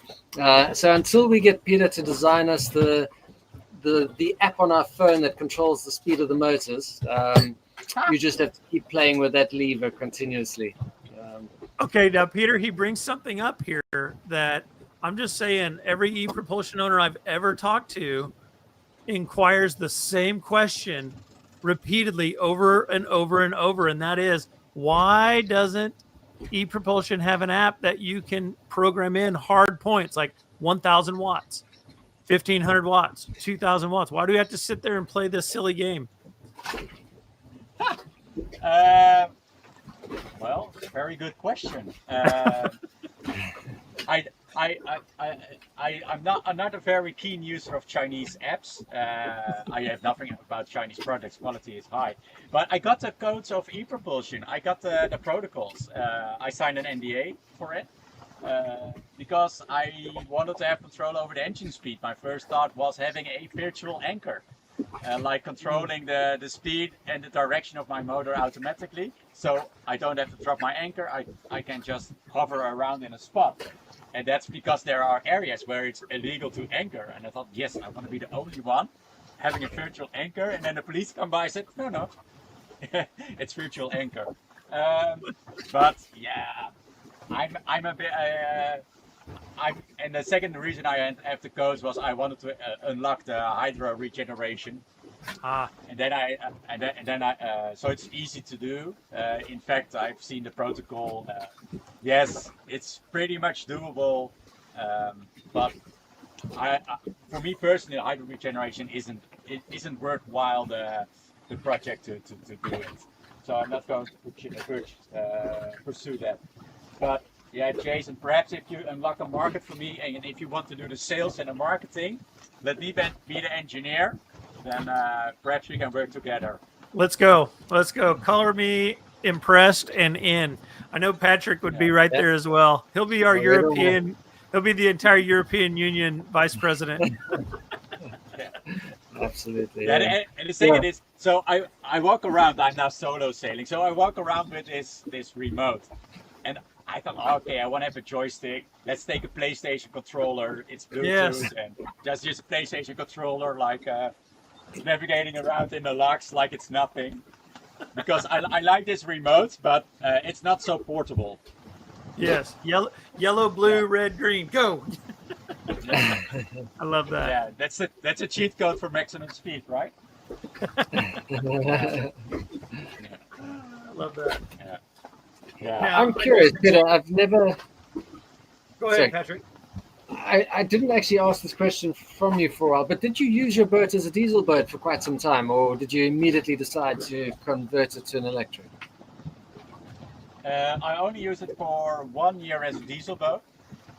So until we get Pieter to design us the app on our phone that controls the speed of the motors, you just have to keep playing with that lever continuously. Okay, now Peter, he brings something up here that I'm just saying, every e-propulsion owner I've ever talked to inquires the same question repeatedly over and over and over. And that is, why doesn't e-propulsion have an app that you can program in hard points like 1,000 watts, 1,500 watts, 2,000 watts? Why do we have to sit there and play this silly game? Well, very good question. I'm not a very keen user of Chinese apps. I have nothing about Chinese products. Quality is high, but I got the codes of e-propulsion. I got the protocols. I signed an NDA for it because I wanted to have control over the engine speed. My first thought was having a virtual anchor. Like controlling the speed and the direction of my motor automatically, so I don't have to drop my anchor. I can just hover around in a spot, and that's because there are areas where it's illegal to anchor. And I thought, yes, I want to be the only one having a virtual anchor. And then the police come by and said, no, it's virtual anchor. But yeah, I'm a bit. And the second reason I have the codes was I wanted to unlock the hydro regeneration. And then so it's easy to do. In fact, I've seen the protocol. Yes, it's pretty much doable. But for me personally, hydro regeneration isn't worthwhile the project to do it. So I'm not going to pursue that. But yeah, Jason, perhaps if you unlock a market for me, and if you want to do the sales and the marketing, let me be the engineer, then perhaps we can work together. Let's go. Color me impressed and in. I know Patrick would be right there as well. He'll be our European. He'll be the entire European Union vice president. Absolutely. Yeah. And the second is, so I walk around. I'm now solo sailing, so I walk around with this remote, and I thought, okay, I want to have a joystick. Let's take a PlayStation controller. It's Bluetooth, and just use a PlayStation controller, like navigating around in the locks like it's nothing. Because I like this remote, but it's not so portable. Yes, yellow, blue, red, green, go. I love that. Yeah, that's a cheat code for maximum speed, right? I love that. Yeah. Now, I'm curious, Pieter. I've never. Go ahead, Patrick. I didn't actually ask this question from you for a while, but did you use your boat as a diesel boat for quite some time, or did you immediately decide to convert it to an electric? I only used it for 1 year as a diesel boat,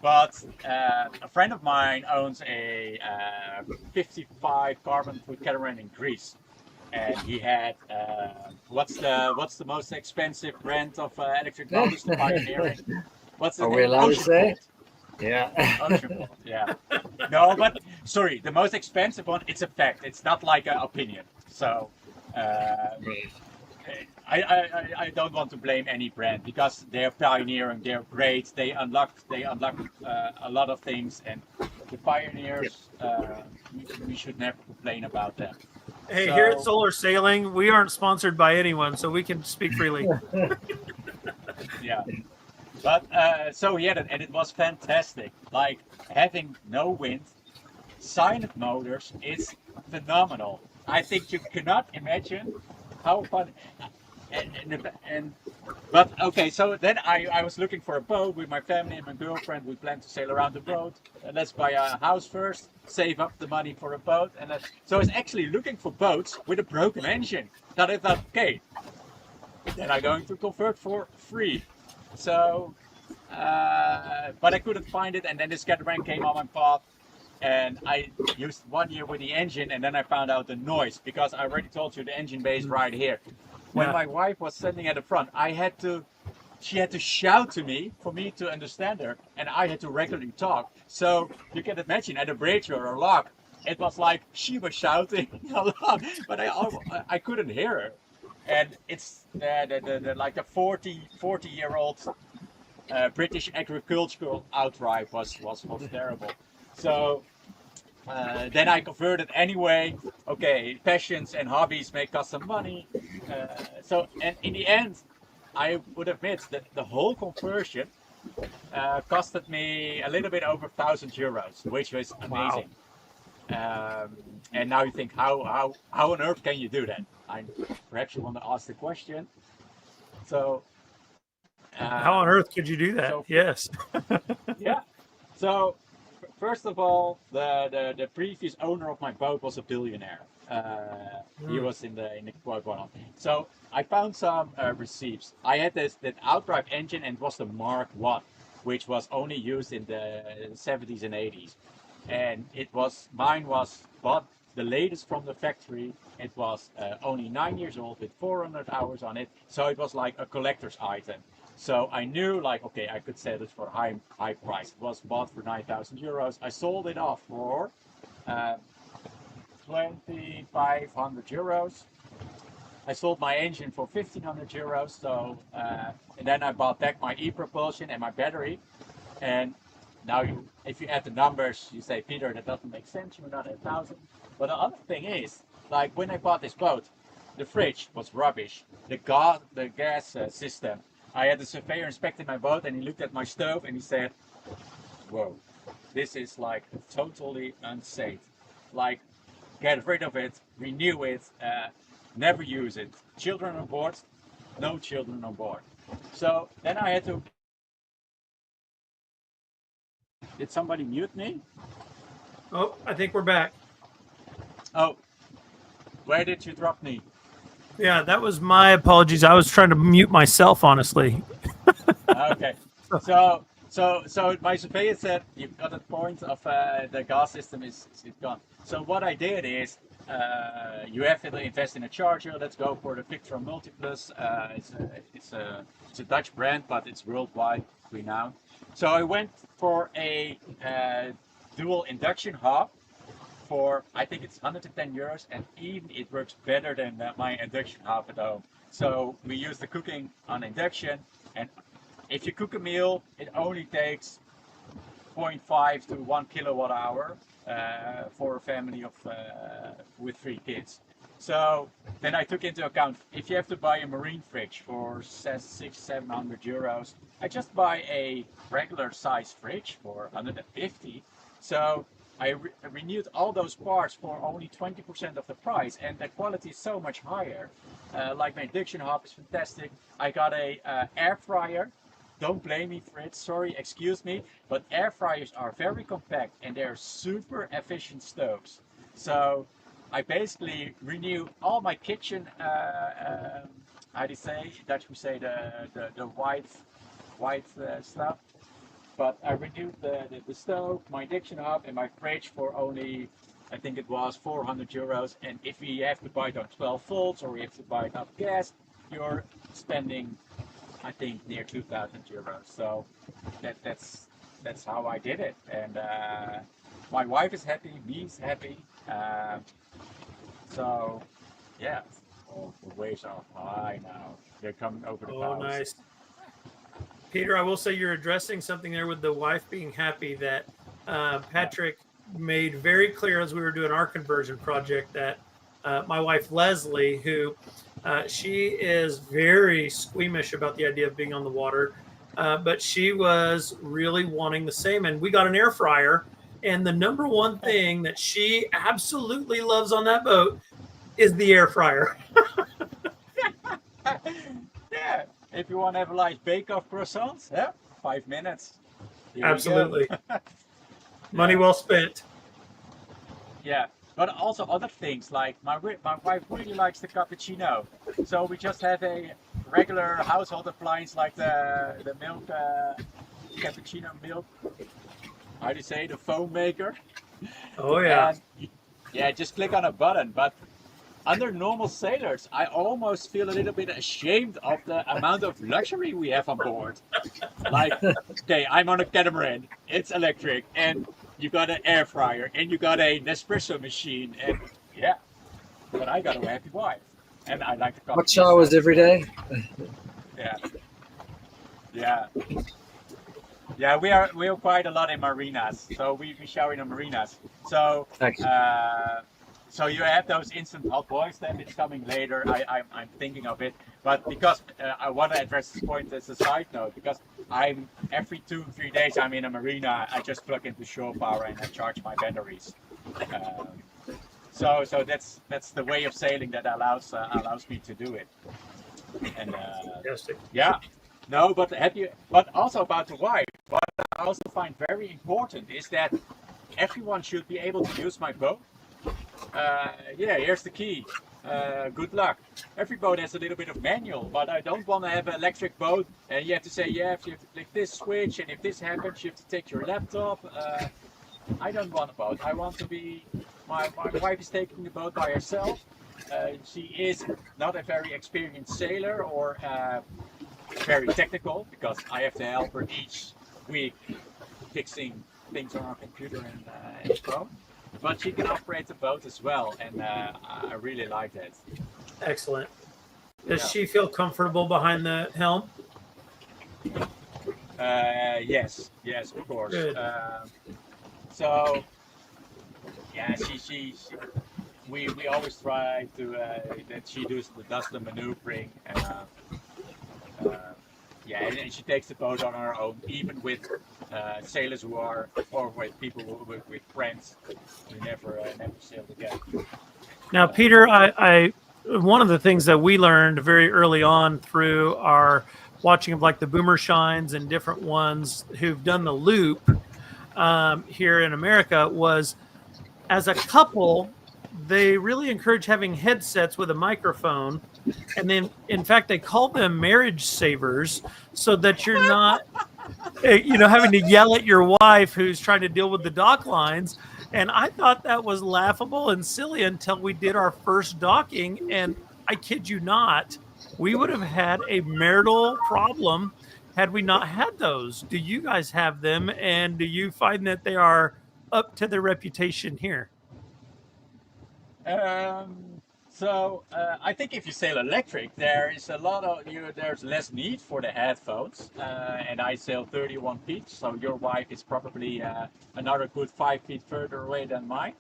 but a friend of mine owns a 55 carbon foot catamaran in Greece, and he had what's the most expensive brand of electric motors? The Pioneering. What's the Are name? we allowed to say? Yeah. Ocean, yeah. No, but sorry, the most expensive one. It's a fact. It's not like an opinion. So. I don't want to blame any brand because they're pioneering, they're great, they unlock a lot of things, and the pioneers, we should never complain about them. Hey, here at Solar Sailing, we aren't sponsored by anyone, so we can speak freely. Yeah, but so he had it, and it was fantastic. Like having no wind, silent motors is phenomenal. I think you cannot imagine how fun. But okay, so then I was looking for a boat with my family and my girlfriend. We planned to sail around the boat. Let's buy a house first, save up the money for a boat, and so I was actually looking for boats with a broken engine. That I thought, okay, then I'm going to convert for free. So, but I couldn't find it, and then this catamaran came on my path. And I used 1 year with the engine, and then I found out the noise, because I already told you the engine bay is right here. When my wife was sitting at the front, she had to shout to me for me to understand her, and I had to regularly talk. So you can imagine at a bridge or a lock, it was like she was shouting a lot, but I couldn't hear her. And it's like a 40-year-old British agricultural outright was terrible. So then I converted anyway. Okay, passions and hobbies may cost some money. And in the end, I would admit that the whole conversion costed me a little bit over €1,000, which was amazing. And now you think, how on earth can you do that? Perhaps you want to ask the question. So, How on earth could you do that? so- Yes. yeah. So, first of all, the previous owner of my boat was a billionaire. He was in the quote one. So I found some receipts. I had that outdrive engine, and it was the Mark I, which was only used in the 70s and 80s. And mine was bought the latest from the factory. It was only 9 years old with 400 hours on it. So it was like a collector's item. So I knew, like, okay, I could sell it for a high price. It was bought for €9,000. I sold it off for €2,500. I sold my engine for €1,500. So and then I bought back my e-propulsion and my battery. And now, if you add the numbers, you say, Peter, that doesn't make sense. You're not at 1,000. But the other thing is, like, when I bought this boat, the fridge was rubbish. The gas system. I had the surveyor inspecting my boat, and he looked at my stove and he said, "Whoa, this is like totally unsafe. Like, get rid of it, renew it, never use it. Children on board, no children on board." So then I had to. Did somebody mute me? Oh, I think we're back. Oh, where did you drop me? Yeah, that was my apologies. I was trying to mute myself, honestly. Okay, so my surveyor said you've got a point of the gas system is gone. So what I did is you have to invest in a charger. Let's go for the Victron Multiplus. It's a Dutch brand, but it's worldwide renowned. So I went for a dual induction hob for, I think it's €110, and even it works better than my induction hob at home. So we use the cooking on induction, and if you cook a meal, it only takes 0.5 to 1 kilowatt hour for a family of with 3 kids. So then I took into account, if you have to buy a marine fridge for €600-700, I just buy a regular size fridge for 150. So I renewed all those parts for only 20% of the price, and the quality is so much higher. Like my induction hob is fantastic. I got a air fryer. Don't blame me for it, sorry, excuse me, but air fryers are very compact and they're super efficient stoves. So I basically renew all my kitchen, how do you say, Dutch we say the white stuff. But I renewed the stove, my induction hob, and my fridge for only, I think it was €400. And if you have to buy it on 12 volts or you have to buy it up gas, you're spending, I think, near €2,000. So that's how I did it. And my wife is happy, me's happy. So yeah, oh, the waves are high now. They're coming over the Oh, house. nice. Peter, I will say you're addressing something there with the wife being happy that Patrick made very clear as we were doing our conversion project that my wife, Leslie, who she is very squeamish about the idea of being on the water, but she was really wanting the same. And we got an air fryer. And the number one thing that she absolutely loves on that boat is the air fryer. Yeah, if you want to have a nice bake-off croissants, yeah, 5 minutes. Here we go. Absolutely. Money well spent. Yeah, but also other things like my wife really likes the cappuccino, so we just have a regular household appliance like the milk cappuccino milk. How do you say, the foam maker? Oh, yeah. And, yeah, just click on a button. But under normal sailors, I almost feel a little bit ashamed of the amount of luxury we have on board. Like, okay, I'm on a catamaran, it's electric, and you got an air fryer, and you got a Nespresso machine, and yeah, but I got a happy wife, and I like the coffee. Hot showers every day. Yeah, yeah, yeah. We are quite a lot in marinas, so we shower in the marinas. So so you have those instant hot boils. Then it's coming later. I'm thinking of it, But because I want to address this point as a side note, because I'm every 2-3 days I'm in a marina, I just plug into shore power and I charge my batteries. So that's the way of sailing that allows me to do it. And Fantastic. yeah, no, but also about the wife. What I also find very important is that everyone should be able to use my boat. Yeah, here's the key. Good luck. Every boat has a little bit of manual, but I don't want to have an electric boat and you have to say, yeah, if you have to click this switch and if this happens, you have to take your laptop. I don't want a boat. I want to be, my wife is taking the boat by herself. She is not a very experienced sailor or very technical because I have to help her each week fixing things on our computer and phone. But she can operate the boat as well, and I really like that. Excellent. Does Yeah. she feel comfortable behind the helm? Yes, of course. Good. So, yeah, we always try to that she does the maneuvering. Yeah, and she takes the boat on her own, even with sailors who are, or with people with friends who never sailed again. Now, Peter, I one of the things that we learned very early on through our watching of like the boomer shines and different ones who've done the loop here in America was as a couple, they really encourage having headsets with a microphone. And then, in fact, they call them marriage savers so that you're not, having to yell at your wife who's trying to deal with the dock lines. And I thought that was laughable and silly until we did our first docking. And I kid you not, we would have had a marital problem had we not had those. Do you guys have them? And do you find that they are up to their reputation here? So I think if you sail electric, there is there's less need for the headphones. And I sail 31 feet, so your wife is probably another good 5 feet further away than mine.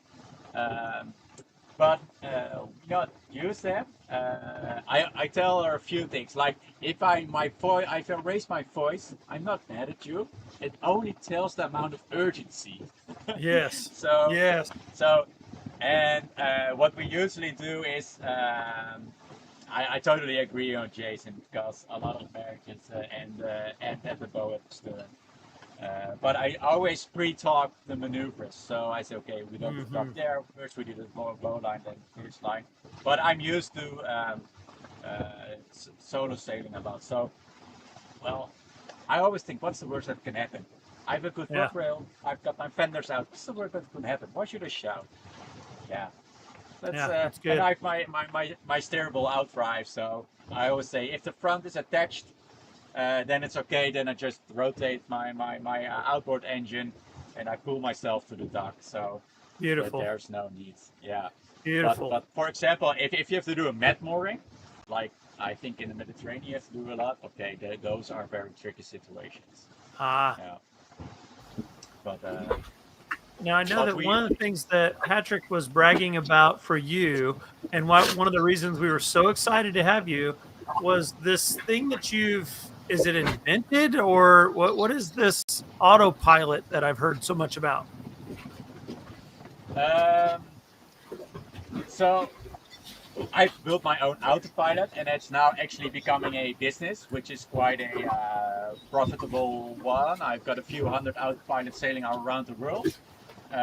But we not use them. I tell her a few things, like if I raise my voice, I'm not mad at you. It only tells the amount of urgency. Yes. So Yes. so. And what we usually do is, I totally agree on Jason because a lot of marriages end at the bow at the stern. But I always pre-talk the maneuvers. So I say, okay, we don't stop there. First we do the bow line, then cruise line. But I'm used to solo sailing a lot. So, well, I always think, what's the worst that can happen? I have a good Yeah. foot rail. I've got my fenders out. What's the worst that can happen? Why should I shout? Yeah, That's good. And I have my steerable outdrive, so I always say if the front is attached, then it's okay. Then I just rotate my outboard engine, and I pull myself to the dock. So Beautiful. there's no need. Yeah. Beautiful. But for example, if you have to do a mat mooring, like I think in the Mediterranean you have to do a lot. Okay, those are very tricky situations. Yeah. But. Now, I know that one of the things that Patrick was bragging about for you, and one of the reasons we were so excited to have you, was this thing that is it invented, or what is this autopilot that I've heard so much about? So I've built my own autopilot, and it's now actually becoming a business, which is quite a profitable one. I've got a few hundred autopilots sailing around the world.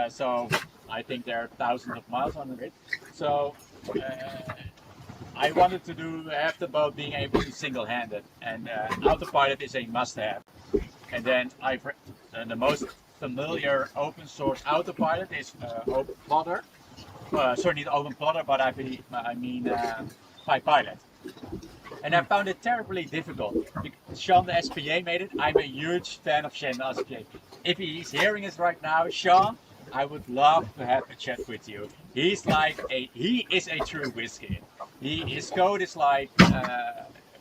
So I think there are thousands of miles on it. So I wanted to have the boat being able to single-handed, and autopilot is a must-have. And then the most familiar open source autopilot is OpenPlotter. Sorry, not OpenPlotter, but I mean PyPilot. And I found it terribly difficult. Because Sean, the SPA, made it. I'm a huge fan of Sean, the SPA. If he's hearing us right now, Sean, I would love to have a chat with you. He is a true whiskey. His code is like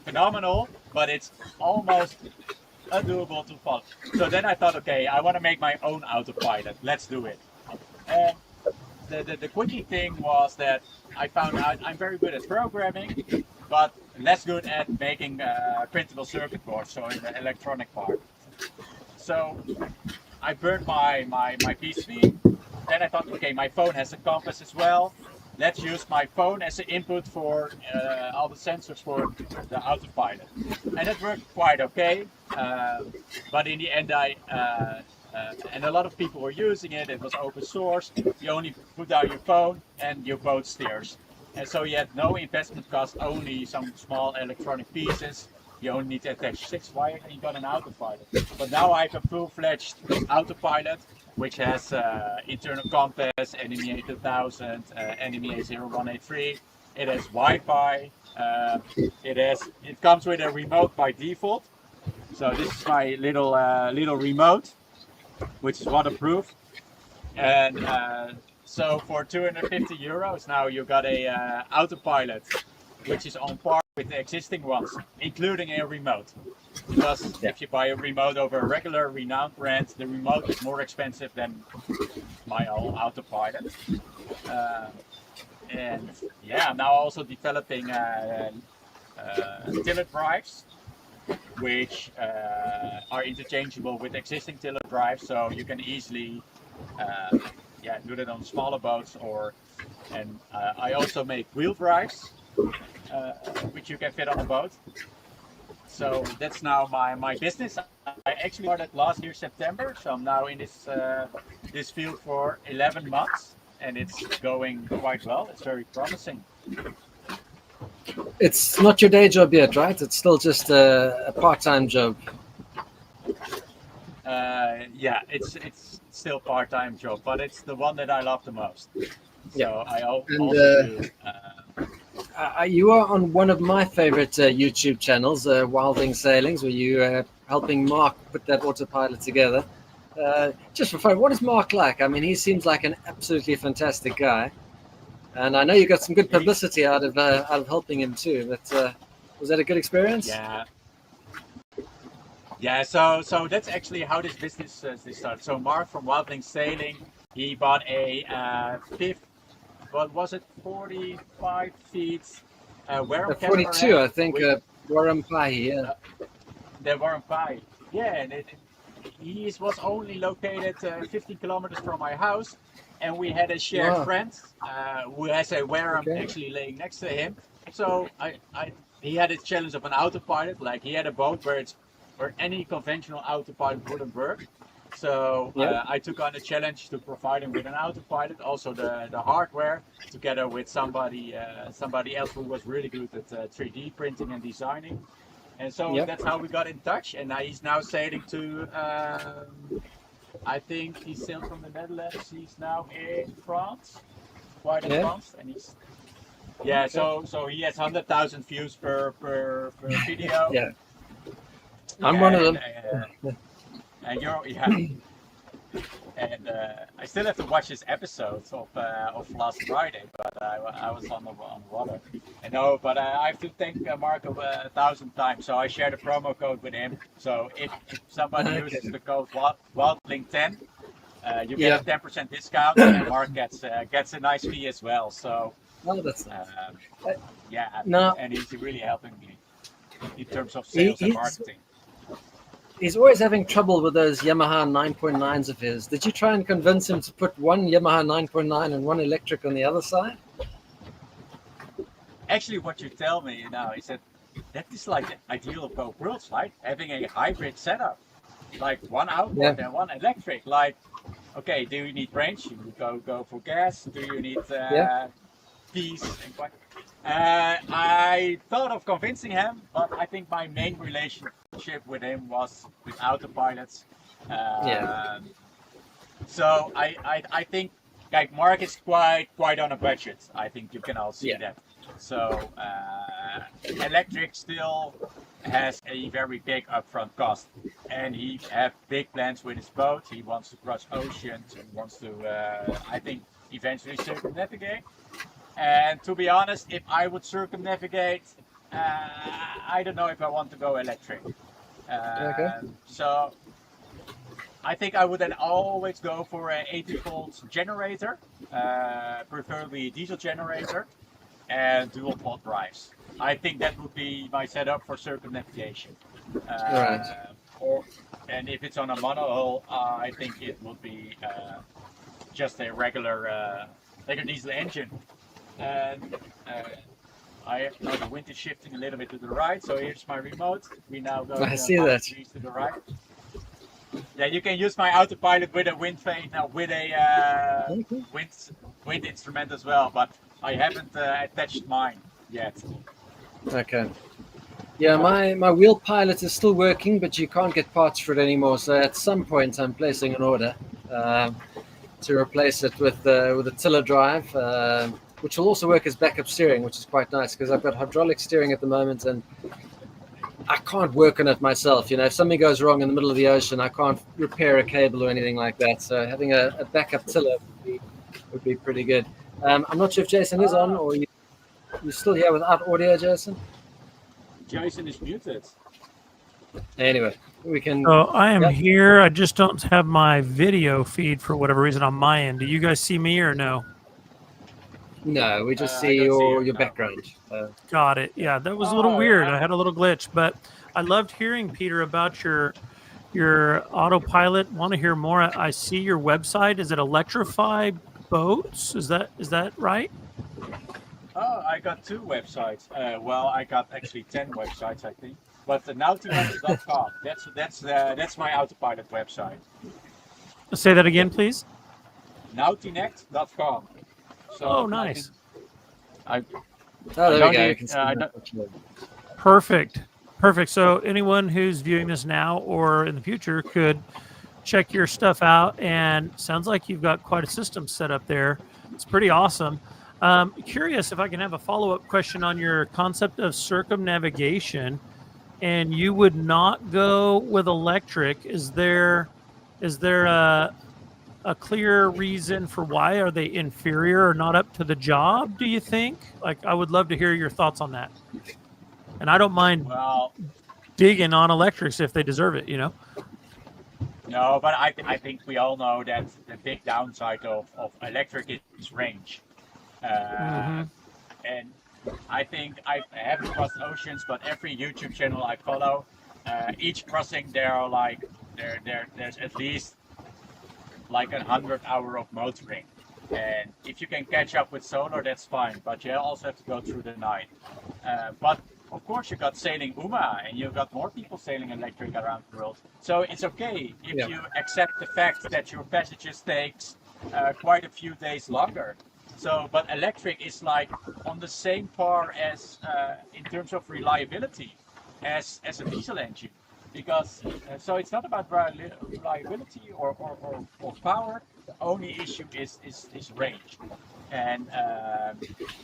phenomenal, but it's almost undoable to follow. So then I thought, okay, I want to make my own autopilot. Let's do it. And the quickie thing was that I found out I'm very good at programming, but less good at making printable circuit boards, so in the electronic part. So I burned my PCB. Then I thought, okay, my phone has a compass as well. Let's use my phone as an input for all the sensors for the autopilot. And it worked quite okay. But in the end, and a lot of people were using it. It was open source. You only put down your phone and your boat steers. And so you had no investment cost, only some small electronic pieces. You only need to attach 6 wires and you got an autopilot. But now I have a full-fledged autopilot, which has internal compass, NMEA 2000, NMEA 0183. It has Wi-Fi. It comes with a remote by default. So this is my little remote, which is waterproof. And so for 250 euros now you got a autopilot, which is on par with the existing ones, including a remote. Because if you buy a remote over a regular renowned brand, the remote is more expensive than my own autopilot. And yeah, I'm now also developing tiller drives, which are interchangeable with existing tiller drives, so you can easily do that on smaller boats. And I also make wheel drives, which you can fit on a boat. So that's now my business. I actually started last year September, so I'm now in this field for 11 months, and it's going quite well. It's very promising. It's not your day job yet, right? It's still just a part-time job. Yeah, it's still part-time job, but it's the one that I love the most. So I also do. You are on one of my favorite YouTube channels, Wilding Sailings, where you helping Mark put that autopilot together. Just for fun, what is Mark like? I mean, he seems like an absolutely fantastic guy, and I know you got some good publicity out of helping him too. But was that a good experience? Yeah. So that's actually how this business started. So Mark from Wilding Sailing, he bought a what was it, 45 feet Wareham 42, I think, Wareham Pie, yeah. The Wareham Pie, yeah, and he was only located 15 kilometers from my house, and we had a shared friend who has a Wareham actually laying next to him. So he had a challenge of an autopilot, like he had a boat where any conventional autopilot wouldn't work. So I took on the challenge to provide him with an autopilot, also the hardware, together with somebody else who was really good at 3D printing and designing. And so that's how we got in touch. And he's now sailing to, I think he sailed from the Netherlands. He's now in France, quite advanced, and he's so he has 100,000 views per video. Yeah, I'm one of them. And and I still have to watch his episodes of last Friday, but I was on the water. I know, but I have to thank Mark 1,000 times. So I shared a promo code with him. So if somebody uses the code WildLink10, you get a 10% discount, and Mark gets a nice fee as well. So that's nice. And he's really helping me in terms of sales and marketing. He's always having trouble with those Yamaha 9.9s of his. Did you try and convince him to put one Yamaha 9.9 and one electric on the other side? Actually, what you tell me now is that is like the ideal of both worlds, right? Having a hybrid setup, like one outboard and one electric. Like, okay, do you need range? You go for gas. Do you need peace? I thought of convincing him, but I think my main relationship with him was with autopilots. So I think like Mark is quite on a budget. I think you can all see that. So electric still has a very big upfront cost, and he has big plans with his boat. He wants to cross oceans and wants to I think eventually circumnavigate. And to be honest, if I would circumnavigate, I don't know if I want to go electric. So I think I would then always go for an 80-volt generator, preferably a diesel generator, and dual pod drives. I think that would be my setup for circumnavigation. Right. And if it's on a monohull, I think it would be just a regular diesel engine. And the wind is shifting a little bit to the right, so here's my remote. We now go I see 5 that. degrees to the right. Yeah, you can use my autopilot with a wind vane, with a Okay. wind instrument as well, but I haven't attached mine yet. Okay. Yeah, my wheel pilot is still working, but you can't get parts for it anymore. So at some point, I'm placing an order to replace it with a tiller drive, which will also work as backup steering, which is quite nice because I've got hydraulic steering at the moment and I can't work on it myself. If something goes wrong in the middle of the ocean, I can't repair a cable or anything like that. So having a backup tiller would be pretty good. I'm not sure if Jason is on or you're still here without audio, Jason. Jason is muted. Anyway, we can. So I am Yep. here. I just don't have my video feed for whatever reason on my end. Do you guys see me or no? No, we just I see don't see your you, no. background. Got it. Yeah, that was a little Oh, weird. yeah. I had a little glitch, but I loved hearing, Peter, about your autopilot. Want to hear more? I see your website. Is it Electrify Boats? Is that right? Oh, I got 2 websites. Well, I got actually 10 websites, I think. But the nautinex.com, that's my autopilot website. Say that again, please. Nautinex.com. So Oh, nice. Oh, I there we don't go. need- You can see I that. Perfect. So anyone who's viewing this now or in the future could check your stuff out. And sounds like you've got quite a system set up there. It's pretty awesome. Curious if I can have a follow-up question on your concept of circumnavigation. And you would not go with electric. Is there a clear reason for why? Are they inferior or not up to the job, do you think? Like, I would love to hear your thoughts on that. And I don't mind Well, digging on electrics if they deserve it, no, but I think we all know that the big downside of electric is range. Mhm. And I think I haven't crossed oceans, but every YouTube channel I follow, each crossing there's at least like 100 hours of motoring. And if you can catch up with solar, that's fine. But you also have to go through the night. But of course, you got sailing UMA, and you've got more people sailing electric around the world. So it's okay if you accept the fact that your passages takes quite a few days longer. So, but electric is like on the same par as in terms of reliability as a diesel engine, because so it's not about reliability or power. The only issue is range, and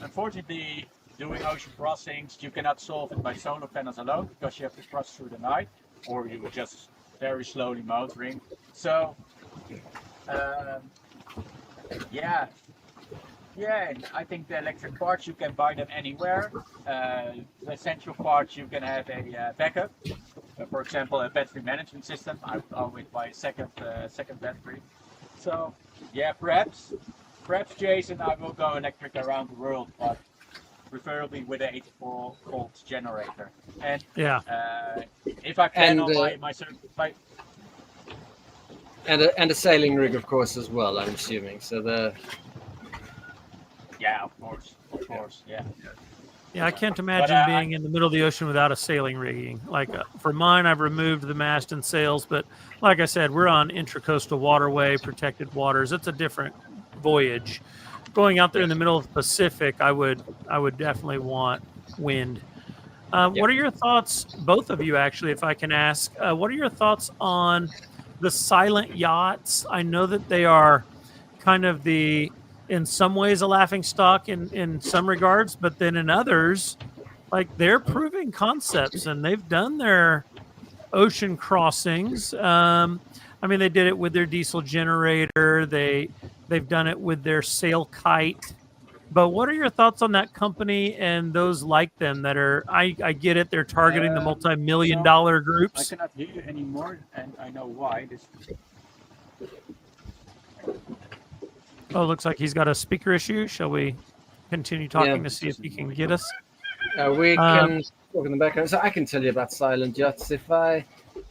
unfortunately, doing ocean crossings, you cannot solve it by solar panels alone because you have to cross through the night, or you just very slowly motoring. So, yeah. Yeah, and I think the electric parts, you can buy them anywhere. The essential parts, you can have a backup. For example, a battery management system. I always buy a second battery. So, yeah, perhaps, Jason, I will go electric around the world, but preferably with an 84-volt generator. And Yeah. if I plan on And a sailing rig, of course, as well. I'm assuming. So yeah, of course, yeah. Yeah, I can't imagine being in the middle of the ocean without a sailing rigging. Like for mine, I've removed the mast and sails, but like I said, we're on intracoastal waterway, protected waters. It's a different voyage. Going out there in the middle of the Pacific, I would definitely want wind. What are your thoughts, both of you actually, if I can ask, what are your thoughts on the silent yachts? I know that they are kind of in some ways a laughing stock in some regards, but then in others, like they're proving concepts and they've done their ocean crossings. I mean, they did it with their diesel generator. They've done it with their sail kite. But what are your thoughts on that company and those like them that are? I get it. They're targeting the multi-million-dollar I groups. cannot hear you anymore, and I know why. Oh, looks like he's got a speaker issue. Shall we continue talking to see if he can get us? We Um, can talk in the background. So I can tell you about silent yachts. If I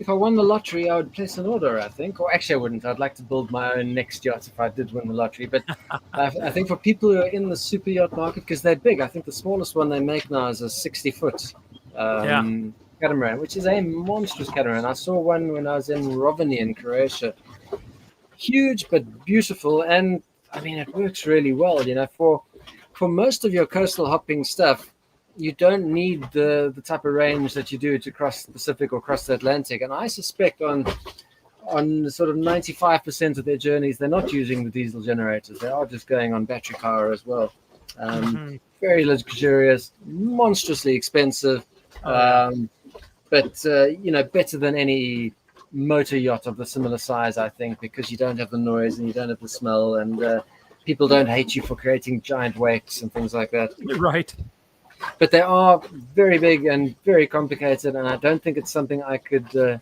won the lottery, I would place an order, I think. Or actually, I wouldn't. I'd like to build my own next yacht if I did win the lottery. But I think for people who are in the super yacht market, because they're big, I think the smallest one they make now is a 60-foot Yeah. catamaran, which is a monstrous catamaran. I saw one when I was in Rovni in Croatia. Huge but beautiful, and I mean it works really well. For most of your coastal hopping stuff, you don't need the type of range that you do to cross the Pacific or cross the Atlantic. And I suspect on sort of 95% of their journeys, they're not using the diesel generators. They are just going on battery power as well. Very luxurious, monstrously expensive, but better than any motor yacht of a similar size, I think, because you don't have the noise and you don't have the smell, and people don't hate you for creating giant wakes and things like that. Right. But they are very big and very complicated, and I don't think it's something I could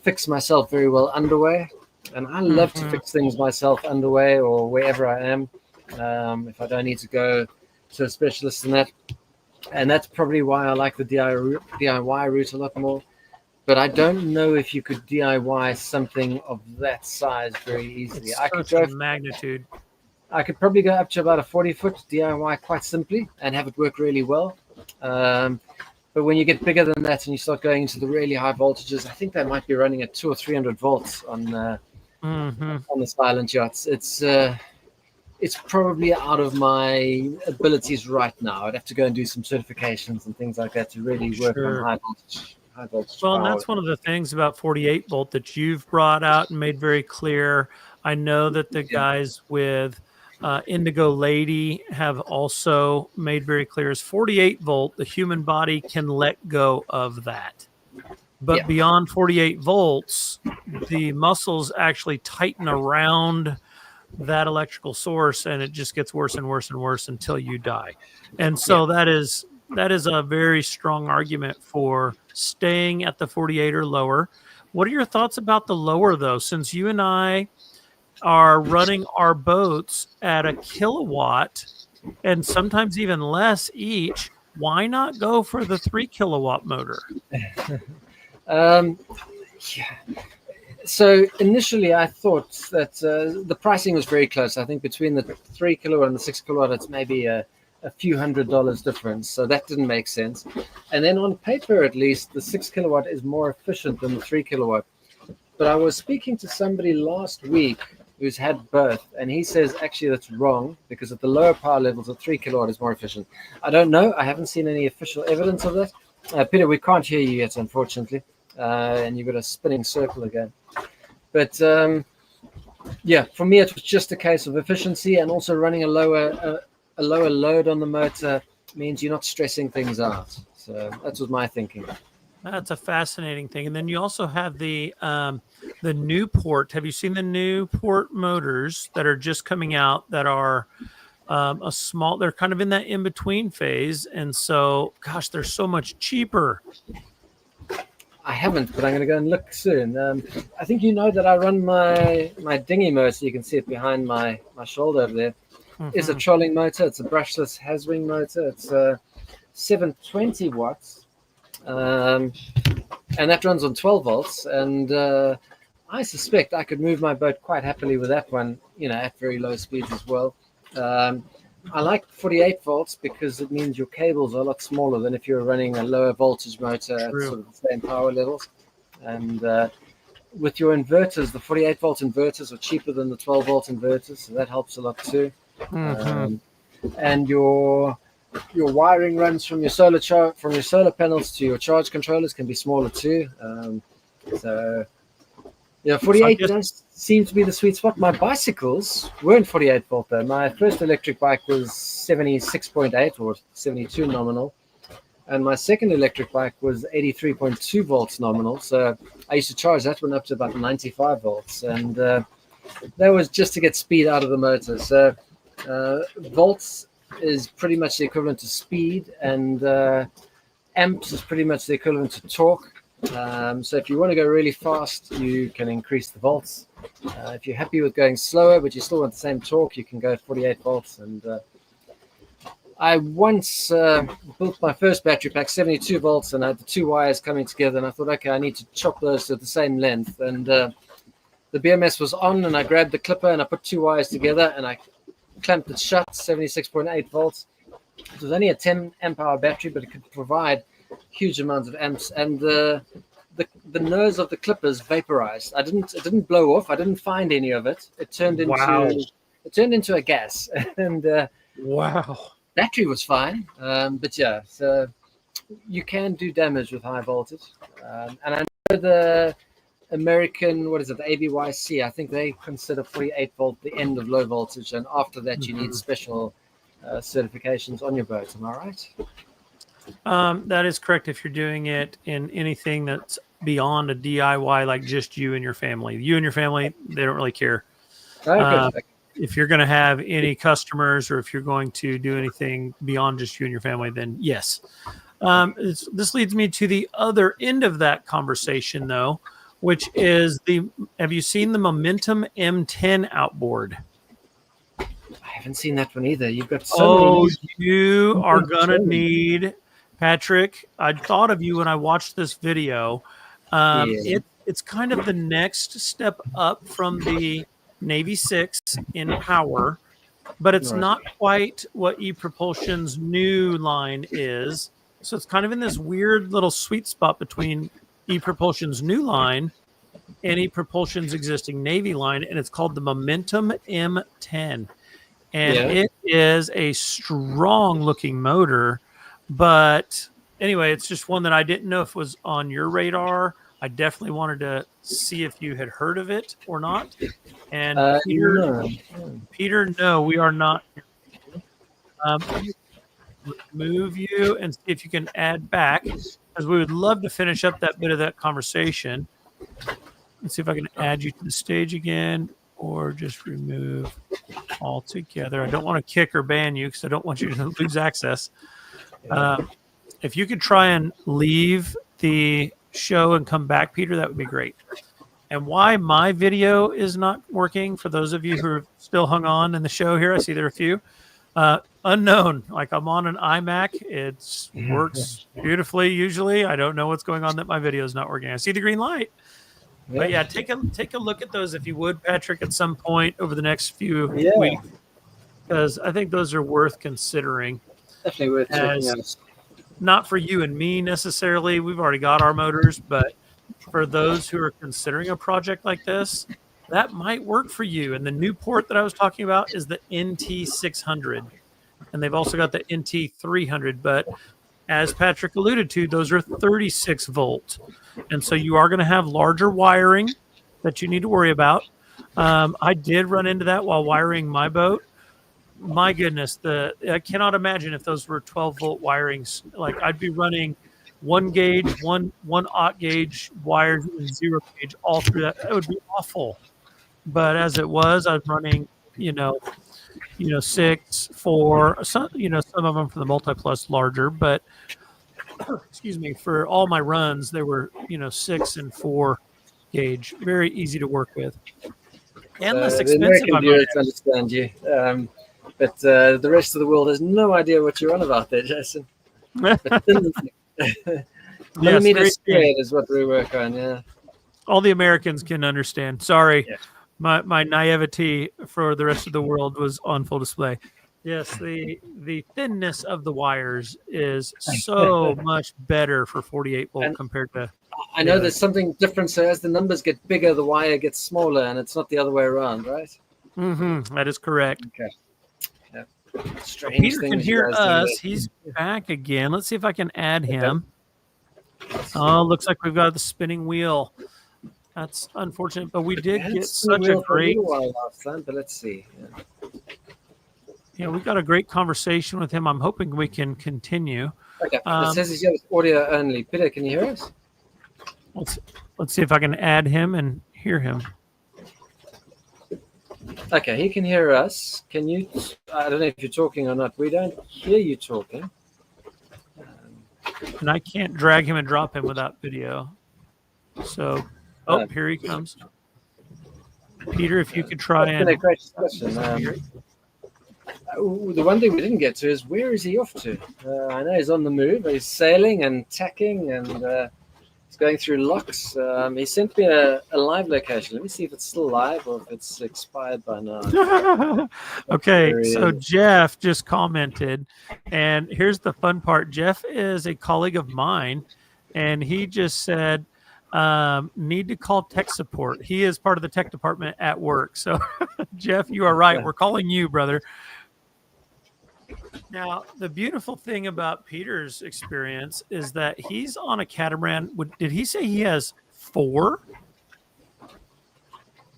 fix myself very well underway. And I love to fix things myself underway or wherever I am, if I don't need to go to a specialist in that. And that's probably why I like the DIY route a lot more. But I don't know if you could DIY something of that size very easily. It's such a magnitude. I could probably go up to about a 40-foot DIY quite simply and have it work really well. But when you get bigger than that and you start going into the really high voltages, I think they might be running at 200 or 300 volts on the silent yachts. It's probably out of my abilities right now. I'd have to go and do some certifications and things like that to really work on high voltage. Well, and that's one of the things about 48 volt that you've brought out and made very clear. I know that the guys with Indigo Lady have also made very clear is 48 volt, the human body can let go of that. But beyond 48 volts, the muscles actually tighten around that electrical source, and it just gets worse and worse and worse until you die. And so that is a very strong argument for staying at the 48 or lower. What are your thoughts about the lower, though? Since you and I are running our boats at a kilowatt and sometimes even less each, why not go for the 3 kilowatt motor? So initially I thought that the pricing was very close. I think between the 3 kilowatt and the 6 kilowatt, it's maybe a few $100 difference. So that didn't make sense. And then on paper, at least, the 6 kilowatt is more efficient than the 3 kilowatt. But I was speaking to somebody last week who's had both, and he says actually that's wrong because at the lower power levels, the 3 kilowatt is more efficient. I don't know. I haven't seen any official evidence of that. Peter, we can't hear you yet, unfortunately. And you've got a spinning circle again. But for me, it was just a case of efficiency, and also running a lower load on the motor means you're not stressing things out. So that was my thinking. That's a fascinating thing. And then you also have the Newport. Have you seen the Newport motors that are just coming out that are they're kind of in that in-between phase. And so, gosh, they're so much cheaper. I haven't, but I'm going to go and look soon. I think you know that I run my dinghy motor. You can see it behind my shoulder over there. It's a trolling motor. It's a brushless Haswing motor. It's 720 watts. And that runs on 12 volts. And I suspect I could move my boat quite happily with that one, at very low speeds as well. I like 48 volts because it means your cables are a lot smaller than if you're running a lower voltage motor at sort of the same power levels. And with your inverters, the 48 volt inverters are cheaper than the 12 volt inverters, so that helps a lot too. And your wiring runs from your solar panels to your charge controllers can be smaller too. 48 does seem to be the sweet spot. My bicycles weren't 48 volt though. My first electric bike was 76.8 or 72 nominal, and my second electric bike was 83.2 volts nominal. So I used to charge that one up to about 95 volts, and that was just to get speed out of the motor. So volts is pretty much the equivalent to speed, and amps is pretty much the equivalent to torque. So if you want to go really fast, you can increase the volts. If you're happy with going slower, but you still want the same torque, you can go 48 volts. And I once built my first battery pack, 72 volts, and I had the two wires coming together. And I thought, okay, I need to chop those to the same length. And the BMS was on, and I grabbed the clipper and I put two wires together and I clamped it shut, 76.8 volts. It was only a 10 amp hour battery, but it could provide huge amounts of amps. And the nose of the clippers vaporized. It didn't blow off. I didn't find any of it. It turned into a gas. And Wow. battery was fine, but yeah, so you can do damage with high voltage. And I know the American, what is it, the ABYC, I think they consider 48 volt the end of low voltage, and after that you need special certifications on your boat. Am I right? That is correct if you're doing it in anything that's beyond a DIY, like just you and your family. You and your family, they don't really care. Okay. If you're going to have any customers or if you're going to do anything beyond just you and your family, then yes. This leads me to the other end of that conversation, though, which is have you seen the Momentum M10 outboard? I haven't seen that one either. You've got so many. You are going to need, Patrick, I thought of you when I watched this video. It's kind of the next step up from the Navy 6 in power, but it's not quite what ePropulsion's new line is. So it's kind of in this weird little sweet spot between ePropulsion's new line and ePropulsion's existing Navy line, and it's called the Momentum M10. And it is a strong looking motor, but anyway, it's just one that I didn't know if was on your radar. I definitely wanted to see if you had heard of it or not. And Peter, no, we are not. Remove you and see if you can add back, because we would love to finish up that bit of that conversation. Let's see if I can add you to the stage again, or just remove altogether. I don't want to kick or ban you because I don't want you to lose access. If you could try and leave the show and come back, Peter, that would be great. And why my video is not working, for those of you who are still hung on in the show here, I see there are a few, unknown. Like, I'm on an iMac. It works beautifully usually. I don't know what's going on that my video is not working. I see the green light. But yeah, take a look at those if you would, Patrick, at some point over the next few weeks, because I think those are worth considering. Definitely worth checking out. Not for you and me necessarily. We've already got our motors, but for those who are considering a project like this, that might work for you. And the new port that I was talking about is the NT600, and they've also got the NT300. But as Patrick alluded to, those are 36 volt. And so you are going to have larger wiring that you need to worry about. I did run into that while wiring my boat. My goodness, I cannot imagine if those were 12 volt wirings. Like, I'd be running one gauge, one aught gauge wires and zero gauge all through that. That would be awful. But as it was, I was running, 6, 4, some of them for the multi-plus larger, but excuse me, for all my runs, they were, 6 and 4 gauge. Very easy to work with. And less expensive. The American viewers understand you. But the rest of the world has no idea what you're on about there, Jason. Millimeter squared is what we work on, yeah. All the Americans can understand. Sorry. Yeah. My naivety for the rest of the world was on full display. Yes, the thinness of the wires is so much better for 48 volt compared to... I know there's something different, so as the numbers get bigger, the wire gets smaller, and it's not the other way around, right? Mm-hmm. That is correct. Okay. Yeah. Strange. Peter can hear us. He's back again. Let's see if I can add him. Oh, looks like we've got the spinning wheel. That's unfortunate, but we did get such a great... last time, but let's see. Yeah, we got a great conversation with him. I'm hoping we can continue. Okay. It says he's audio only. Pieter, can you hear us? Let's see if I can add him and hear him. Okay, he can hear us. Can you? I don't know if you're talking or not. We don't hear you talking. And I can't drag him and drop him without video. So, here he comes. Peter, if you could try and... Great discussion. The one thing we didn't get to is where is he off to? I know he's on the move. He's sailing and tacking and he's going through locks. He sent me a live location. Let me see if it's still live or if it's expired by now. Okay, so Jeff just commented, and here's the fun part. Jeff is a colleague of mine, and he just said, need to call tech support. He is part of the tech department at work. So, Jeff, you are right. We're calling you, brother. Now, the beautiful thing about Peter's experience is that he's on a catamaran. Did he say he has 4?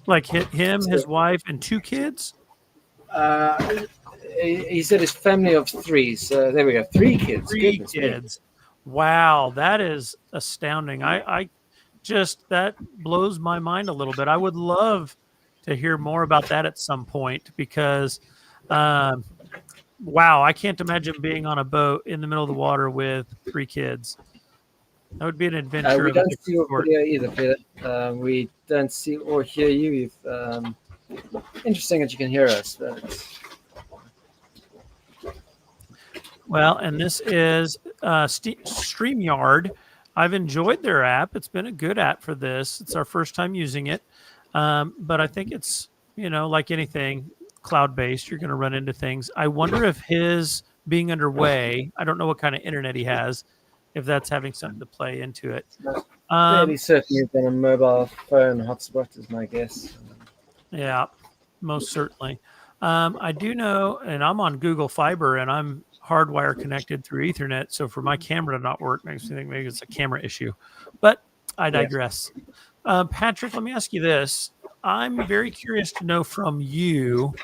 Like him, his wife, and 2 kids? He said his family of 3. So there we go. 3 kids. 3 kids. Wow, that is astounding. I just, that blows my mind a little bit. I would love to hear more about that at some point because wow, I can't imagine being on a boat in the middle of the water with 3 kids. That would be an adventure. We don't see your video either, Peter. We don't see or hear you. Interesting that you can hear us. But... Well, and this is StreamYard. I've enjoyed their app. It's been a good app for this. It's our first time using it. But I think it's, like anything, cloud-based, you're going to run into things. I wonder if his being underway, I don't know what kind of internet he has, if that's having something to play into it. Fairly certain you've been a mobile phone hotspot is my guess. Yeah, most certainly. I do know, and I'm on Google Fiber, and I'm hardwire connected through Ethernet, so for my camera to not work makes me think maybe it's a camera issue. But I digress. Patrick, let me ask you this. I'm very curious to know from you,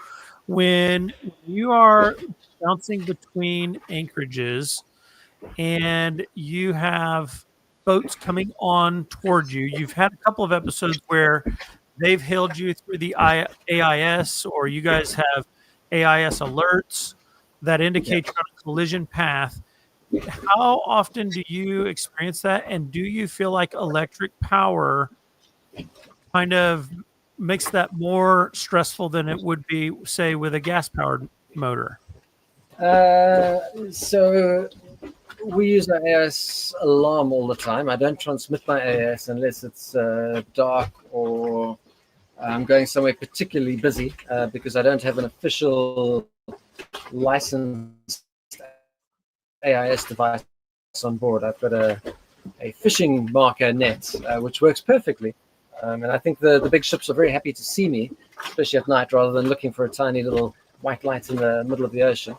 when you are bouncing between anchorages and you have boats coming on towards you, you've had a couple of episodes where they've hailed you through the AIS, or you guys have AIS alerts that indicate you're on a collision path. How often do you experience that? And do you feel like electric power kind of makes that more stressful than it would be, say, with a gas-powered motor? So we use our AIS alarm all the time. I don't transmit my AIS unless it's dark or I'm going somewhere particularly busy because I don't have an official licensed AIS device on board. I've got a fishing marker net, which works perfectly. And I think the big ships are very happy to see me, especially at night, rather than looking for a tiny little white light in the middle of the ocean.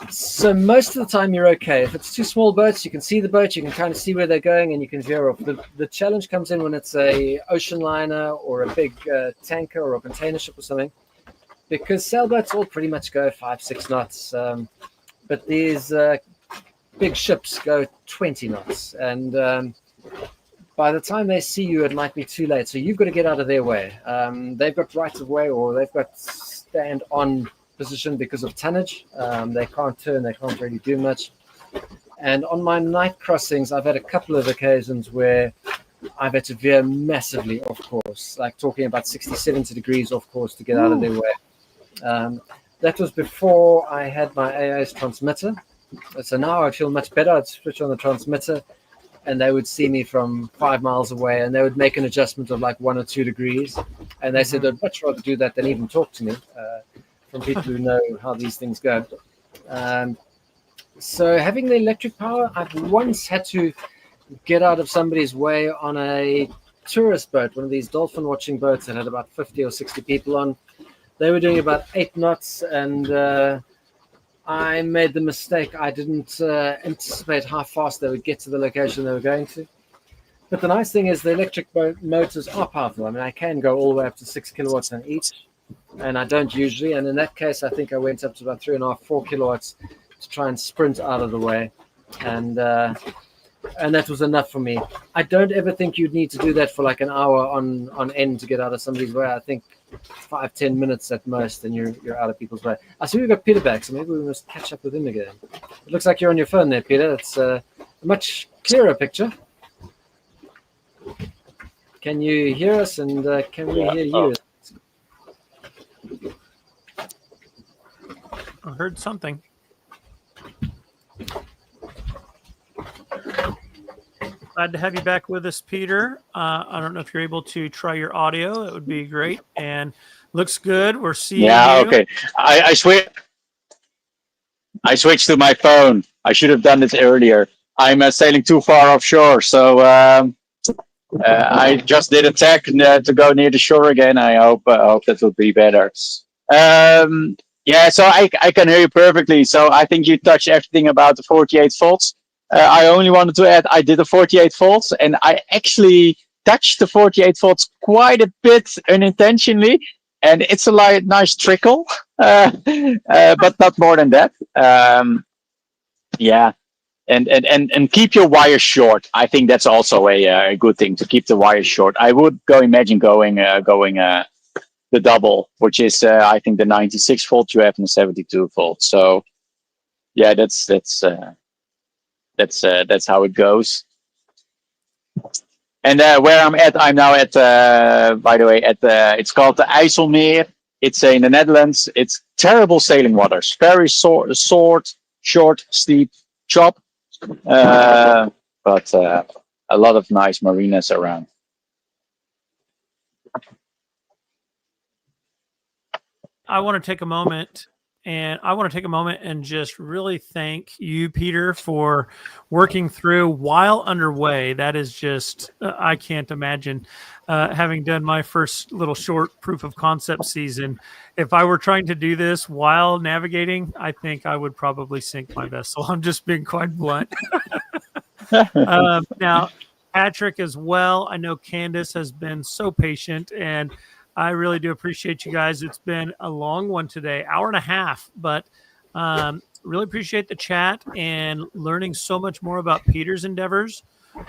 So most of the time you're okay. If it's 2 small boats, you can see the boat, you can kind of see where they're going, and you can veer off. The challenge comes in when it's a ocean liner or a big tanker or a container ship or something, because sailboats all pretty much go 5-6 knots. But these big ships go 20 knots. And by the time they see you, it might be too late. So you've got to get out of their way. They've got rights of way, or they've got stand on position because of tonnage. They can't turn, they can't really do much. And on my night crossings, I've had a couple of occasions where I've had to veer massively off course, like talking about 60, 70 degrees off course to get out of their way. That was before I had my AIS transmitter. So now I feel much better. I'd switch on the transmitter and they would see me from 5 miles away and they would make an adjustment of like 1 or 2 degrees. And they said, I'd much rather do that than even talk to me, from people who know how these things go. So having the electric power, I've once had to get out of somebody's way on a tourist boat, one of these dolphin watching boats that had about 50 or 60 people on. They were doing about 8 knots, and I made the mistake. I didn't anticipate how fast they would get to the location they were going to. But the nice thing is the electric motors are powerful. I mean, I can go all the way up to 6 kilowatts on each, and I don't usually. And in that case, I think I went up to about 3.5, 4 kilowatts to try and sprint out of the way. And that was enough for me. I don't ever think you'd need to do that for like an hour on end to get out of somebody's way. I think 5-10 minutes at most, and you're out of people's way. I see we've got Pieter back, so maybe we must catch up with him again. It looks like you're on your phone there, Pieter. It's a much clearer picture. Can you hear us, and can we hear you? I heard something. Glad to have you back with us, Peter. I don't know if you're able to try your audio. It would be great. And looks good. We're seeing Yeah, you. okay. I switched to my phone. I should have done this earlier. I'm sailing too far offshore, so I just did a tech to go near the shore again. I hope that will be better. Yeah, so I can hear you perfectly. So I think you touched everything about the 48 volts. I only wanted to add I did a 48 volts, and I actually touched the 48 volts quite a bit unintentionally, and it's a nice trickle, but not more than that. Yeah, and keep your wires short. I think that's also a good thing to keep the wires short. I would imagine going the double, which is I think the 96 volt you have and the 72 volt. So yeah, that's how it goes. And where I'm now at, by the way, it's called the IJsselmeer. It's in the Netherlands. It's terrible sailing waters, very short, steep, chop, but a lot of nice marinas around. I want to take a moment and just really thank you, Peter, for working through while underway. That is just, I can't imagine having done my first little short proof of concept season. If I were trying to do this while navigating, I think I would probably sink my vessel. I'm just being quite blunt. Now, Patrick as well. I know Candace has been so patient, and I really do appreciate you guys. It's been a long one today, hour and a half, but really appreciate the chat and learning so much more about Peter's endeavors.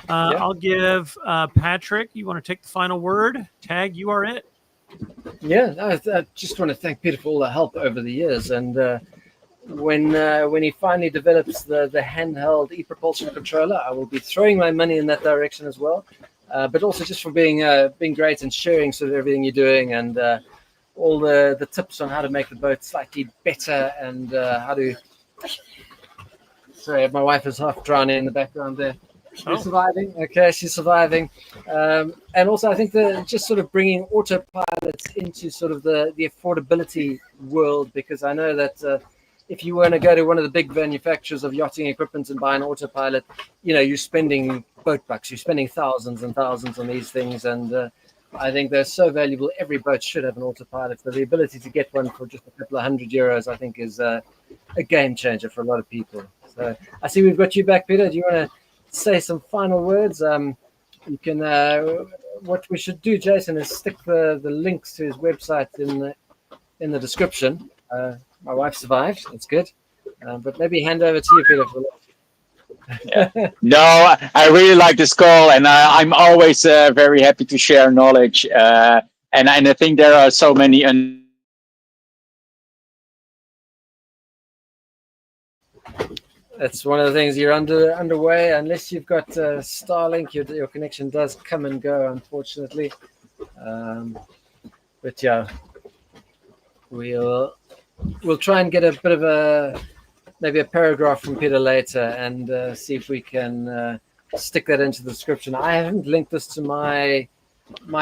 I'll give Patrick, you want to take the final word? Tag, you are it. Yeah, I just want to thank Peter for all the help over the years. And when he finally develops the handheld e-propulsion controller, I will be throwing my money in that direction as well. But also just for being great and sharing sort of everything you're doing and all the tips on how to make the boat slightly better and how to. Sorry, my wife is half drowning in the background there. She's surviving. Okay, she's surviving. And also, I think that just sort of bringing autopilot into sort of the affordability world, because I know that if you want to go to one of the big manufacturers of yachting equipment and buy an autopilot, you're spending boat bucks. You're spending thousands and thousands on these things. And I think they're so valuable. Every boat should have an autopilot. So the ability to get one for just a couple of €100, I think, is a game changer for a lot of people. So I see we've got you back, Peter. Do you want to say some final words? You can. What we should do, Jason, is stick the links to his website in the description. My wife survived. That's good. But maybe hand over to you, Peter. Yeah. No, I really like this call, and I'm always very happy to share knowledge. And I think there are so many. That's one of the things. You're underway. Unless you've got Starlink, your connection does come and go, unfortunately. But yeah, we'll try and get a bit of maybe a paragraph from Peter later and see if we can stick that into the description. I haven't linked this to my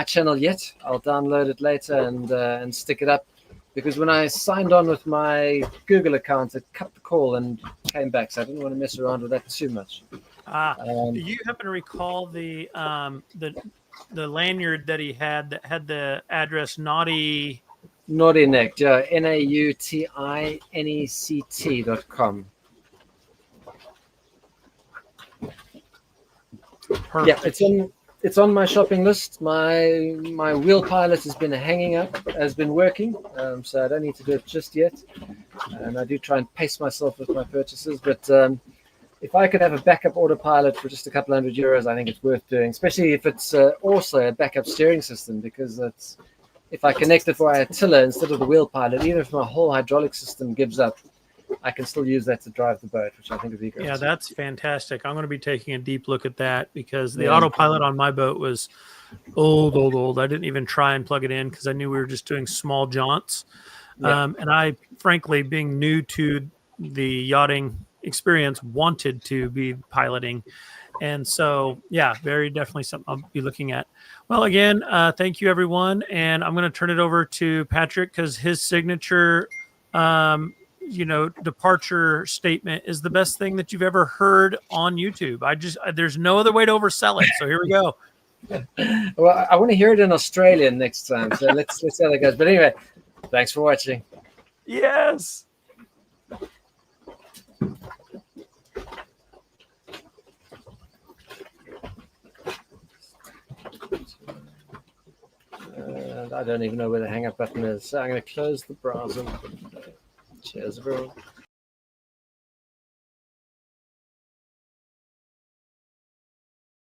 channel yet. I'll download it later and stick it up, because when I signed on with my Google account, it cut the call and came back, so I didn't want to mess around with that too much. Do you happen to recall the lanyard that he had that had the address Naughty Nautinet, yeah, NAUTINECT.com. Perfect. Yeah, it's on my shopping list. My wheel pilot has been working, so I don't need to do it just yet. And I do try and pace myself with my purchases, but if I could have a backup autopilot for just a couple €100, I think it's worth doing, especially if it's also a backup steering system, because if I connect it via a tiller instead of the wheel pilot, even if my whole hydraulic system gives up, I can still use that to drive the boat, which I think would be great. Yeah, that's fantastic. I'm going to be taking a deep look at that, because the autopilot on my boat was old. I didn't even try and plug it in because I knew we were just doing small jaunts. Yeah. And I, frankly, being new to the yachting experience, wanted to be piloting. And so, yeah, very definitely something I'll be looking at. Well, again, thank you, everyone. And I'm going to turn it over to Patrick because his signature, departure statement is the best thing that you've ever heard on YouTube. There's no other way to oversell it. So here we go. Well, I want to hear it in Australian next time. So let's see how that goes. But anyway, thanks for watching. Yes. And I don't even know where the hang up button is. So I'm going to close the browser. Cheers, everyone.